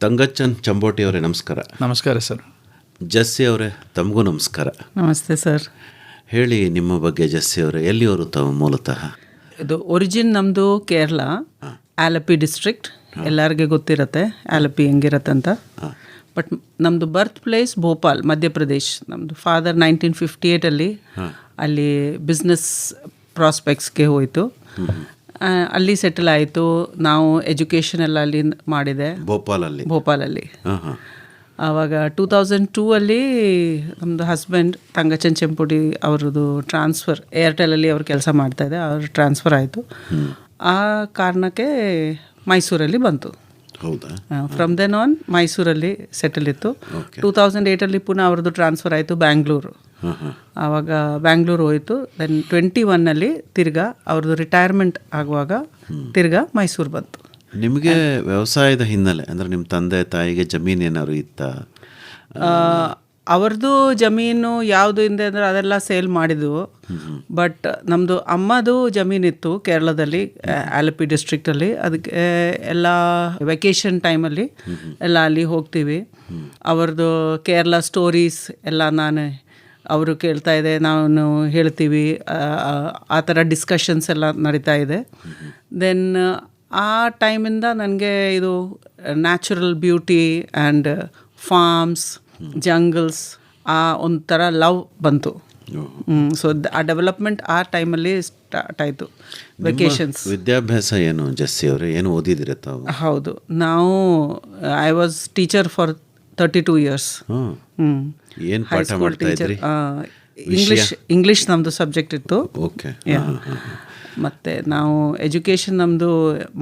ತಂಗಚ್ಚನ್ ಚಂಬೋಟಿ ಅವರೇ ನಮಸ್ಕಾರ. ನಮಸ್ಕಾರ ಸರ್. ಜಸ್ಸಿ ಅವರೇ ತಮಗೂ ನಮಸ್ಕಾರ. ನಮಸ್ತೆ ಸರ್. ಹೇಳಿ ನಿಮ್ಮ ಬಗ್ಗೆ ಜಸ್ಸಿ ಅವರೇ, ಎಲ್ಲಿಯವರು ತಾವು ಮೂಲತಃ? ಇದು ಒರಿಜಿನ್ ನಮ್ಮದು ಕೇರಳ, ಆಲಪಿ ಡಿಸ್ಟ್ರಿಕ್ಟ್. ಎಲ್ಲರಿಗೆ ಗೊತ್ತಿರತ್ತೆ ಆಲಪಿ ಹೆಂಗಿರತ್ತೆ ಅಂತ. ಬಟ್ ನಮ್ಮದು ಬರ್ತ್ ಪ್ಲೇಸ್ ಭೋಪಾಲ್, ಮಧ್ಯಪ್ರದೇಶ್. ನಮ್ಮದು ಫಾದರ್ 1958 ಅಲ್ಲಿ ಬಿಸ್ನೆಸ್ ಪ್ರಾಸ್ಪೆಕ್ಟ್ಸ್ಗೆ ಹೋಯಿತು, ಅಲ್ಲಿ ಸೆಟಲ್ ಆಯಿತು. ನಾವು ಎಜುಕೇಷನ್ ಎಲ್ಲ ಅಲ್ಲಿ ಮಾಡಿದೆ ಭೋಪಾಲಲ್ಲಿ. ಆವಾಗ 2002 ನಮ್ಮದು ಹಸ್ಬೆಂಡ್ ತಂಗಚನ್ ಚೆಂಪುಡಿ ಅವ್ರದ್ದು ಟ್ರಾನ್ಸ್ಫರ್, ಏರ್ಟೆಲಲ್ಲಿ ಅವ್ರು ಕೆಲಸ ಮಾಡ್ತಾಯಿದ್ದೆ, ಅವ್ರ ಟ್ರಾನ್ಸ್ಫರ್ ಆಯಿತು. ಆ ಕಾರಣಕ್ಕೆ ಮೈಸೂರಲ್ಲಿ ಬಂತು. ಫ್ರಮ್ ದೆನ್ ಆನ್ ಮೈಸೂರಲ್ಲಿ ಸೆಟಲ್ ಇತ್ತು. 2008 ಪುನಃ ಅವ್ರದ್ದು ಟ್ರಾನ್ಸ್ಫರ್ ಆಯಿತು ಬ್ಯಾಂಗ್ಳೂರು. ಆವಾಗ ಬ್ಯಾಂಗ್ಳೂರು ಹೋಯಿತು. ದೆನ್ 21 ತಿರ್ಗಾ ಅವ್ರದ್ದು ರಿಟೈರ್ಮೆಂಟ್ ಆಗುವಾಗ ತಿರ್ಗಾ ಮೈಸೂರು ಬಂತು. ನಿಮಗೆ ವ್ಯವಸಾಯದ ಹಿನ್ನೆಲೆ ಅಂದರೆ ನಿಮ್ಮ ತಂದೆ ತಾಯಿಗೆ ಜಮೀನು ಏನಾದ್ರು ಇತ್ತಾ? ಅವ್ರದ್ದು ಜಮೀನು ಯಾವುದು ಇದೆ ಅಂದರೆ ಅದೆಲ್ಲ ಸೇಲ್ ಮಾಡಿದ್ವು. ಬಟ್ ನಮ್ಮದು ಅಮ್ಮದು ಜಮೀನಿತ್ತು ಕೇರಳದಲ್ಲಿ, ಆಲಪಿ ಡಿಸ್ಟ್ರಿಕ್ಟಲ್ಲಿ. ಅದಕ್ಕೆ ಎಲ್ಲ ವೆಕೇಷನ್ ಟೈಮಲ್ಲಿ ಎಲ್ಲ ಅಲ್ಲಿ ಹೋಗ್ತೀವಿ. ಅವ್ರದ್ದು ಕೇರಳ ಸ್ಟೋರೀಸ್ ಎಲ್ಲ ಅವರು ಕೇಳ್ತಾ ಇದೆ, ನಾವು ಹೇಳ್ತೀವಿ. ಆ ಥರ ಡಿಸ್ಕಷನ್ಸ್ ಎಲ್ಲ ನಡೀತಾ ಇದೆ. ದೆನ್ ಆ ಟೈಮಿಂದ ನನಗೆ ಇದು natural beauty and farms, jungles, ಆ ಒಂಥರ ಲವ್ ಬಂತು. ಸೊ ಆ ಡೆವಲಪ್ಮೆಂಟ್ ಆ ಟೈಮಲ್ಲಿ ಸ್ಟಾರ್ಟ್ ಆಯಿತು. ವೆಕೇಷನ್ಸ್. ವಿದ್ಯಾಭ್ಯಾಸ ಏನು ಜಸ್ಸಿ ಅವರೇ, ಏನು ಓದಿದಿರ ತಾವು? ಹೌದು, ನಾವು I was teacher for 32 years. ಏನು ಪಾಠ ಮಾಡ್ತಾ ಇದ್ರಿ? ಇಂಗ್ಲೀಷ್ ನಮ್ಮದು ಸಬ್ಜೆಕ್ಟ್ ಇತ್ತು. ಓಕೆ. ಮತ್ತು ನಾವು ಎಜುಕೇಷನ್ ನಮ್ಮದು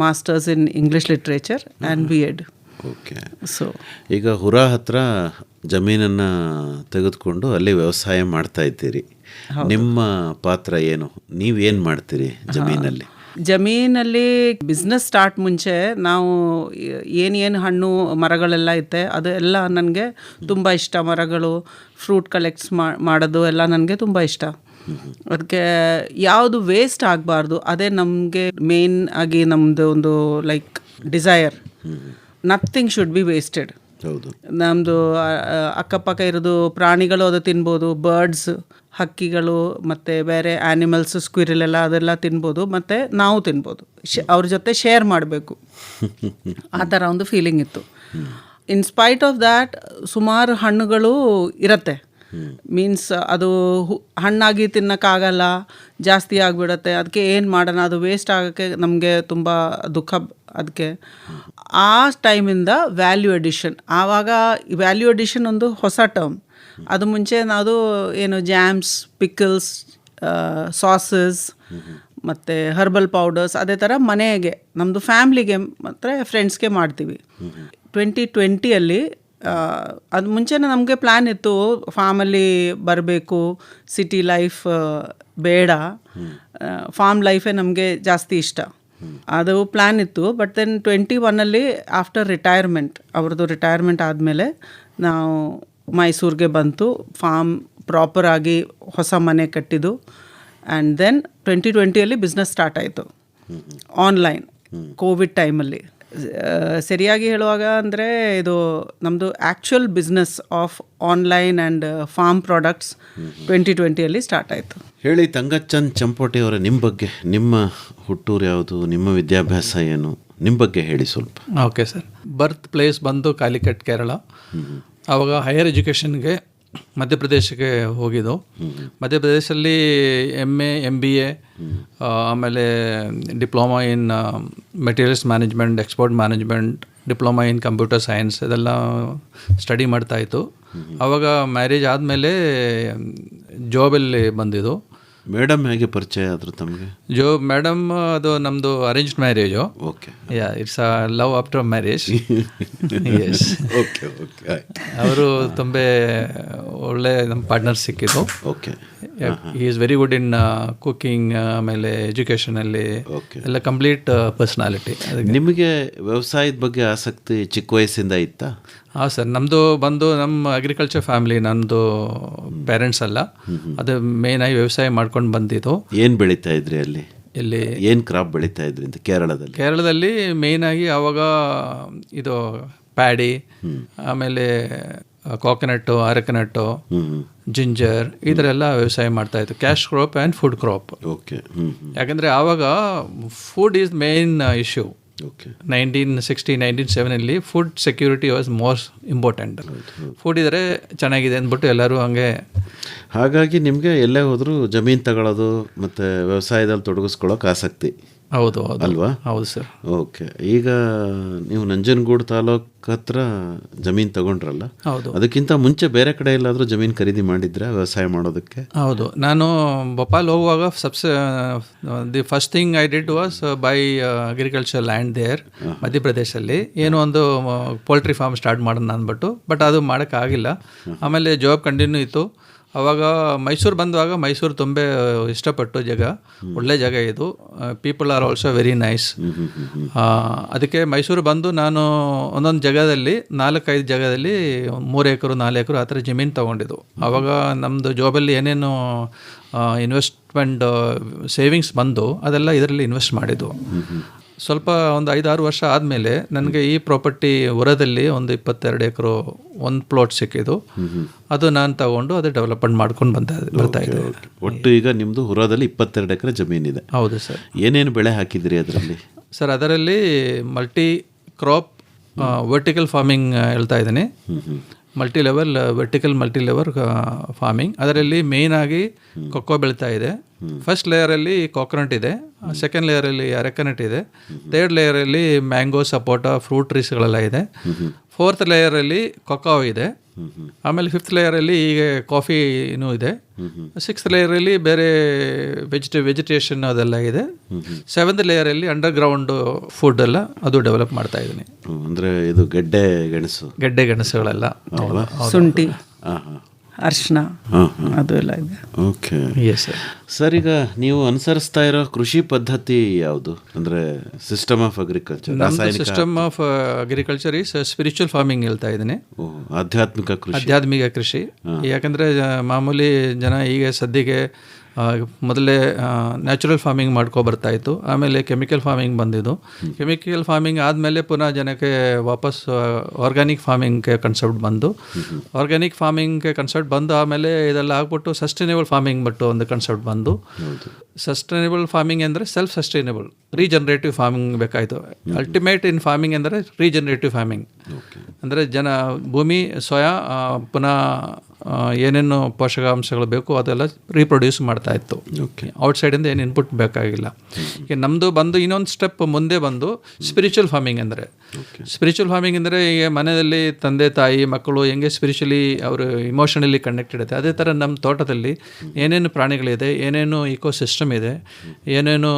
masters in English literature and B.Ed. Okay. So ಈಗ ಹುರಾ ಹತ್ರ ಜಮೀನನ್ನು ತೆಗೆದುಕೊಂಡು ಅಲ್ಲಿ ವ್ಯವಸಾಯ ಮಾಡ್ತಾ ಇದ್ದೀರಿ. ನಿಮ್ಮ ಪಾತ್ರ ಏನು? ನೀವೇನು ಮಾಡ್ತೀರಿ ಜಮೀನಲ್ಲಿ? ಜಮೀನಲ್ಲಿ ಬಿಸ್ನೆಸ್ ಸ್ಟಾರ್ಟ್ ಮುಂಚೆ ನಾವು ಏನೇನು ಹಣ್ಣು ಮರಗಳೆಲ್ಲ ಇತ್ತೆ ಅದೆಲ್ಲ ನನಗೆ ತುಂಬ ಇಷ್ಟ. ಮರಗಳು, ಫ್ರೂಟ್ ಕಲೆಕ್ಟ್ಸ್ ಮಾಡೋದು ಎಲ್ಲ ನನಗೆ ತುಂಬ ಇಷ್ಟ. ಅದಕ್ಕೆ ಯಾವುದು ವೇಸ್ಟ್ ಆಗಬಾರ್ದು, ಅದೇ ನಮಗೆ ಮೇನ್ ಆಗಿ ನಮ್ಮದು ಒಂದು like desire. Nothing should be wasted. ನಮ್ಮದು ಅಕ್ಕಪಕ್ಕ ಇರೋದು ಪ್ರಾಣಿಗಳು ಅದು ತಿನ್ಬೋದು, ಬರ್ಡ್ಸ್, ಹಕ್ಕಿಗಳು, ಮತ್ತು ಬೇರೆ ಆ್ಯನಿಮಲ್ಸ್, ಸ್ಕ್ವಿರಲ್ ಎಲ್ಲ ಅದೆಲ್ಲ ತಿನ್ಬೋದು, ಮತ್ತು ನಾವು ತಿನ್ಬೋದು. ಅವ್ರ ಜೊತೆ ಶೇರ್ ಮಾಡಬೇಕು, ಆ ಥರ ಒಂದು ಫೀಲಿಂಗ್ ಇತ್ತು. ಇನ್ ಸ್ಪೈಟ್ ಆಫ್ ದ್ಯಾಟ್ ಸುಮಾರು ಹಣ್ಣುಗಳು ಇರುತ್ತೆ. ಮೀನ್ಸ್ ಅದು ಹಣ್ಣಾಗಿ ತಿನ್ನೋಕ್ಕಾಗಲ್ಲ, ಜಾಸ್ತಿ ಆಗಿಬಿಡತ್ತೆ. ಅದಕ್ಕೆ ಏನು ಮಾಡೋಣ, ಅದು ವೇಸ್ಟ್ ಆಗೋಕ್ಕೆ ನಮಗೆ ತುಂಬ ದುಃಖ. ಅದಕ್ಕೆ ಆ ಟೈಮಿಂದ ವ್ಯಾಲ್ಯೂ ಎಡಿಷನ್. ಆವಾಗ ವ್ಯಾಲ್ಯೂ ಎಡಿಷನ್ ಒಂದು ಹೊಸ ಟರ್ಮ್. ಅದು ಮುಂಚೆ ನಾವು ಏನು ಜಾಮ್ಸ್, ಪಿಕಲ್ಸ್, ಸಾಸಸ್ ಮತ್ತು ಹರ್ಬಲ್ ಪೌಡರ್ಸ್ ಅದೇ ಥರ ಮನೆಗೆ ನಮ್ಮದು ಫ್ಯಾಮ್ಲಿಗೆ ಮತ್ತು ಫ್ರೆಂಡ್ಸ್ಗೆ ಮಾಡ್ತೀವಿ. 2020 ಅದು ಮುಂಚೆನೇ ನಮಗೆ ಪ್ಲ್ಯಾನ್ ಇತ್ತು, ಫಾರ್ಮಲ್ಲಿ ಬರಬೇಕು, ಸಿಟಿ ಲೈಫ್ ಬೇಡ, ಫಾರ್ಮ್ ಲೈಫೇ ನಮಗೆ ಜಾಸ್ತಿ ಇಷ್ಟ, ಅದು ಪ್ಲ್ಯಾನ್ ಇತ್ತು. ಬಟ್ ದೆನ್ 21 ಆಫ್ಟರ್ ರಿಟೈರ್ಮೆಂಟ್, ಅವ್ರದ್ದು ರಿಟೈರ್ಮೆಂಟ್ ಆದಮೇಲೆ ನಾವು ಮೈಸೂರಿಗೆ ಬಂತು. ಫಾರ್ಮ್ ಪ್ರಾಪರಾಗಿ ಹೊಸ ಮನೆ ಕಟ್ಟಿದ್ದು. ಆ್ಯಂಡ್ ದೆನ್ 2020 ಬಿಸ್ನೆಸ್ ಸ್ಟಾರ್ಟ್ ಆಯಿತು ಆನ್ಲೈನ್, ಕೋವಿಡ್ ಟೈಮಲ್ಲಿ. ಸರಿಯಾಗಿ ಹೇಳುವಾಗ ಅಂದರೆ ಇದು ನಮ್ಮದು actual business of online and farm products 2020 start ಆಯಿತು. ಹೇಳಿ ತಂಗಚ್ಚನ್ ಚಂಪೋಟಿ ಅವರೇ, ನಿಮ್ಮ ಬಗ್ಗೆ, ನಿಮ್ಮ ಹುಟ್ಟೂರು ಯಾವುದು, ನಿಮ್ಮ ವಿದ್ಯಾಭ್ಯಾಸ ಏನು, ನಿಮ್ಮ ಬಗ್ಗೆ ಹೇಳಿ ಸ್ವಲ್ಪ. Okay sir. ಬರ್ತ್ ಪ್ಲೇಸ್ ಬಂದು ಕಾಲಿಕಟ್, ಕೇರಳ. ಆವಾಗ ಹೈಯರ್ ಎಜುಕೇಷನ್ಗೆ ಮಧ್ಯಪ್ರದೇಶಕ್ಕೆ ಹೋಗಿದ್ದು. ಮಧ್ಯಪ್ರದೇಶಲ್ಲಿ MA, MBA, ಆಮೇಲೆ diploma in materials management, export management, diploma in computer science ಇದೆಲ್ಲ ಸ್ಟಡಿ ಮಾಡ್ತಾಯಿತ್ತು. ಆವಾಗ ಮ್ಯಾರೇಜ್ ಆದಮೇಲೆ ಜಾಬಲ್ಲಿ ಬಂದಿದ್ದು. ಮೇಡಮ್ ಹೇಗೆ ಪರಿಚಯ ಆದರು ತಮಗೆ? ಮೇಡಮ್ ಅದು ನಮ್ಮದು arranged marriage. Okay. It's a love after marriage. Yes. Okay okay. ಅವರು ತುಂಬ ಒಳ್ಳೆ ನಮ್ಮ ಪಾರ್ಟ್ನರ್ ಸಿಕ್ಕಿದ್ದು. Okay. He is very good in cooking, ಆಮೇಲೆ ಎಜುಕೇಷನಲ್ಲಿ ಎಲ್ಲ ಕಂಪ್ಲೀಟ್ ಪರ್ಸ್ನಾಲಿಟಿ. ನಿಮಗೆ ವ್ಯವಸಾಯದ ಬಗ್ಗೆ ಆಸಕ್ತಿ ಚಿಕ್ಕ ವಯಸ್ಸಿಂದ ಇತ್ತಾ? ಹಾಂ ಸರ್, ನಮ್ಮದು ಬಂದು ನಮ್ಮ ಅಗ್ರಿಕಲ್ಚರ್ ಫ್ಯಾಮಿಲಿ, ನಮ್ಮದು ಪೇರೆಂಟ್ಸ್ ಅಲ್ಲ, ಅದು ಮೇಯ್ನಾಗಿ ವ್ಯವಸಾಯ ಮಾಡ್ಕೊಂಡು ಬಂದಿದ್ದು. ಏನು ಬೆಳೀತಾ ಇದ್ರಿ ಅಲ್ಲಿ? ಇಲ್ಲಿ ಏನು ಕ್ರಾಪ್ ಬೆಳೀತಾ ಇದ್ರಿ ಅಂತ ಕೇರಳದಲ್ಲಿ? ಕೇರಳದಲ್ಲಿ ಮೇಯ್ನಾಗಿ ಆವಾಗ ಇದು ಪ್ಯಾಡಿ, ಆಮೇಲೆ ಕೋಕೋನಟ್ಟು, ಅರಕನಟ್ಟು, ಜಿಂಜರ್, ಈ ಥರ ಎಲ್ಲ ವ್ಯವಸಾಯ ಮಾಡ್ತಾಯಿತ್ತು. Cash crop and food crop. Okay. ಯಾಕಂದರೆ ಆವಾಗ food is main issue. Okay. 1960, 1970 food security was most important. Food ಇದ್ದರೆ ಚೆನ್ನಾಗಿದೆ ಅಂದ್ಬಿಟ್ಟು ಎಲ್ಲರೂ ಹಂಗೆ. ಹಾಗಾಗಿ ನಿಮಗೆ ಎಲ್ಲೇ ಹೋದರೂ ಜಮೀನು ತಗೊಳ್ಳೋದು ಮತ್ತು ವ್ಯವಸಾಯದಲ್ಲಿ ತೊಡಗಿಸ್ಕೊಳ್ಳೋಕೆ ಆಸಕ್ತಿ. ಹೌದು ಹೌದು ಅಲ್ವಾ? ಹೌದು ಸರ್. ಓಕೆ. ಈಗ ನೀವು ನಂಜನಗೂಡು ತಾಲೂಕು ಹತ್ರ ಜಮೀನು ತಗೊಂಡ್ರಲ್ಲ, ಹೌದು. ಅದಕ್ಕಿಂತ ಮುಂಚೆ ಬೇರೆ ಕಡೆ ಎಲ್ಲಾದರೂ ಜಮೀನು ಖರೀದಿ ಮಾಡಿದ್ರೆ ವ್ಯವಸಾಯ ಮಾಡೋದಕ್ಕೆ? ಹೌದು, ನಾನು ಭೋಪಾಲ್ ಹೋಗುವಾಗ the first thing I did was buy agriculture land there, ಮಧ್ಯಪ್ರದೇಶಲ್ಲಿ. ಏನೋ ಒಂದು ಪೋಲ್ಟ್ರಿ ಫಾರ್ಮ್ ಸ್ಟಾರ್ಟ್ ಮಾಡೋಣ ಅಂದ್ಬಿಟ್ಟು, ಬಟ್ ಅದು ಮಾಡೋಕ್ಕಾಗಿಲ್ಲ. ಆಮೇಲೆ ಜಾಬ್ ಕಂಟಿನ್ಯೂ ಇತ್ತು. ಆವಾಗ ಮೈಸೂರು ಬಂದುವಾಗ ಮೈಸೂರು ತುಂಬ ಇಷ್ಟಪಟ್ಟು ಜಾಗ, ಒಳ್ಳೆ ಜಾಗ ಇದು. People are also very nice. ಅದಕ್ಕೆ ಮೈಸೂರು ಬಂದು ನಾನು ಒಂದೊಂದು ಜಾಗದಲ್ಲಿ 4-5 ಜಾಗದಲ್ಲಿ 3 ಎಕರೆ 4 ಎಕರೆ ಆ ಥರ ಜಮೀನು ತೊಗೊಂಡಿದ್ದು. ಆವಾಗ ನಮ್ಮದು ಜಾಬಲ್ಲಿ ಏನೇನು ಇನ್ವೆಸ್ಟ್ಮೆಂಟ್ ಸೇವಿಂಗ್ಸ್ ಬಂದು ಅದೆಲ್ಲ ಇದರಲ್ಲಿ ಇನ್ವೆಸ್ಟ್ ಮಾಡಿದ್ದು. ಸ್ವಲ್ಪ ಒಂದು 5-6 ವರ್ಷ ಆದಮೇಲೆ ನನಗೆ ಈ ಪ್ರಾಪರ್ಟಿ ಹೊರದಲ್ಲಿ ಒಂದು 22 ಎಕರೆ ಒಂದು ಪ್ಲಾಟ್ ಸಿಕ್ಕಿದ್ದು. ಅದು ನಾನು ತಗೊಂಡು ಅದು ಡೆವಲಪ್ಮೆಂಟ್ ಮಾಡ್ಕೊಂಡು ಬರ್ತಾ ಇದ್ದೆ. ಒಟ್ಟು ಈಗ ನಿಮ್ಮದು ಹುರದಲ್ಲಿ 22 ಎಕರೆ ಜಮೀನಿದೆ. ಹೌದು ಸರ್. ಏನೇನು ಬೆಳೆ ಹಾಕಿದಿರಿ ಅದರಲ್ಲಿ? ಸರ್, ಅದರಲ್ಲಿ ಮಲ್ಟಿ ಕ್ರಾಪ್ ವರ್ಟಿಕಲ್ ಫಾರ್ಮಿಂಗ್ ಹೇಳ್ತಾ ಇದ್ದೀನಿ. Multi level farming. ಅದರಲ್ಲಿ ಮೇಯ್ನಾಗಿ ಕೊಕ್ಕೋ ಬೆಳೀತಾ ಇದೆ. ಫಸ್ಟ್ ಲೇಯರಲ್ಲಿ ಕೋಕೋನಟ್ ಇದೆ, ಸೆಕೆಂಡ್ ಲೇಯರಲ್ಲಿ ಅರೆಕನಟ್ ಇದೆ, ಥರ್ಡ್ ಲೇಯರಲ್ಲಿ ಮ್ಯಾಂಗೋ, ಸಪೋಟ, ಫ್ರೂಟ್ ಟ್ರೀಸ್ಗಳೆಲ್ಲ ಇದೆ, ಫೋರ್ತ್ ಲೇಯರಲ್ಲಿ ಕೊಕೋ ಇದೆ, ಆಮೇಲೆ ಫಿಫ್ತ್ ಲೇಯರಲ್ಲಿ ಈಗ ಕಾಫಿನೂ ಇದೆ, ಸಿಕ್ಸ್ತ್ ಲೇಯರಲ್ಲಿ ಬೇರೆ ವೆಜಿಟೇಷನ್ ಅದೆಲ್ಲ ಇದೆ, ಸೆವೆಂತ್ ಲೇಯರಲ್ಲಿ ಅಂಡರ್ಗ್ರೌಂಡ್ ಫುಡ್ ಎಲ್ಲ ಅದು ಡೆವಲಪ್ ಮಾಡ್ತಾ ಇದ್ದೀನಿ. ಅಂದರೆ ಇದು ಗೆಡ್ಡೆ ಗೆಣಸುಗಳೆಲ್ಲ, ಶುಂಠಿ, ಅರ್ಶಿನ, ಅದು ಎಲ್ಲ ಇದೆ. ಓಕೆ. Yes sir. ಸರ್, ಈಗ ನೀವು ಅನುಸರಿಸ್ತಾ ಇರೋ ಕೃಷಿ ಪದ್ಧತಿ ಯಾವುದು? ಅಂದರೆ system of agriculture, system of agriculture is spiritual farming ಹೇಳ್ತಾ ಇದ್ದೀನಿ. ಆಧ್ಯಾತ್ಮಿಕ ಕೃಷಿ. ಯಾಕಂದರೆ ಮಾಮೂಲಿ ಜನ ಈಗ ಸದ್ಯಕ್ಕೆ ಮೊದಲೇ ನ್ಯಾಚುರಲ್ ಫಾರ್ಮಿಂಗ್ ಬರ್ತಾ ಇತ್ತು. ಆಮೇಲೆ ಕೆಮಿಕಲ್ ಫಾರ್ಮಿಂಗ್ ಬಂದಿದ್ದು. ಕೆಮಿಕಲ್ ಫಾರ್ಮಿಂಗ್ ಆದಮೇಲೆ ಪುನಃ ಜನಕ್ಕೆ ವಾಪಸ್ ಆರ್ಗ್ಯಾನಿಕ್ ಫಾರ್ಮಿಂಗ್ಗೆ ಕನ್ಸೆಪ್ಟ್ ಬಂದು, ಆರ್ಗ್ಯಾನಿಕ್ ಫಾರ್ಮಿಂಗ್ಗೆ ಕನ್ಸೆಪ್ಟ್ ಬಂದು ಆಮೇಲೆ ಇದೆಲ್ಲ ಆಗ್ಬಿಟ್ಟು ಸಸ್ಟೈನೇಬಲ್ ಫಾರ್ಮಿಂಗ್ ಬಿಟ್ಟು ಒಂದು ಕನ್ಸೆಪ್ಟ್ ಬಂದು. ಸಸ್ಟೈನೇಬಲ್ ಫಾರ್ಮಿಂಗ್ ಅಂದರೆ ಸೆಲ್ಫ್ ಸಸ್ಟೈನೇಬಲ್, ರೀಜನರೇಟಿವ್ ಫಾರ್ಮಿಂಗ್ ಬೇಕಾಯಿತು. ಅಲ್ಟಿಮೇಟ್ ಇನ್ ಫಾರ್ಮಿಂಗ್ ಅಂದರೆ ರೀಜನರೇಟಿವ್ ಫಾರ್ಮಿಂಗ್. ಅಂದರೆ ಭೂಮಿ ಸ್ವಯಂ ಪುನಃ ಏನೇನು ಪೋಷಕಾಂಶಗಳು ಬೇಕು ಅದೆಲ್ಲ ರೀಪ್ರೊಡ್ಯೂಸ್ ಮಾಡ್ತಾ ಇತ್ತು. ಔಟ್ಸೈಡಿಂದ ಏನು ಇನ್ಪುಟ್ ಬೇಕಾಗಿಲ್ಲ. ಈಗ ನಮ್ಮದು ಬಂದು ಇನ್ನೊಂದು ಸ್ಟೆಪ್ ಮುಂದೆ ಬಂದು ಸ್ಪಿರಿಚುವಲ್ ಫಾರ್ಮಿಂಗ್ ಅಂದರೆ ಈಗ ಮನೆಯಲ್ಲಿ ತಂದೆ ತಾಯಿ ಮಕ್ಕಳು ಹೆಂಗೆ ಸ್ಪಿರಿಚುವಲಿ ಅವರು ಇಮೋಷನಲಿ ಕನೆಕ್ಟೆಡ್ ಇದೆ, ಅದೇ ಥರ ನಮ್ಮ ತೋಟದಲ್ಲಿ ಏನೇನು ಪ್ರಾಣಿಗಳಿದೆ, ಏನೇನು ಇಕೋಸಿಸ್ಟಮ್ ಇದೆ, ಏನೇನು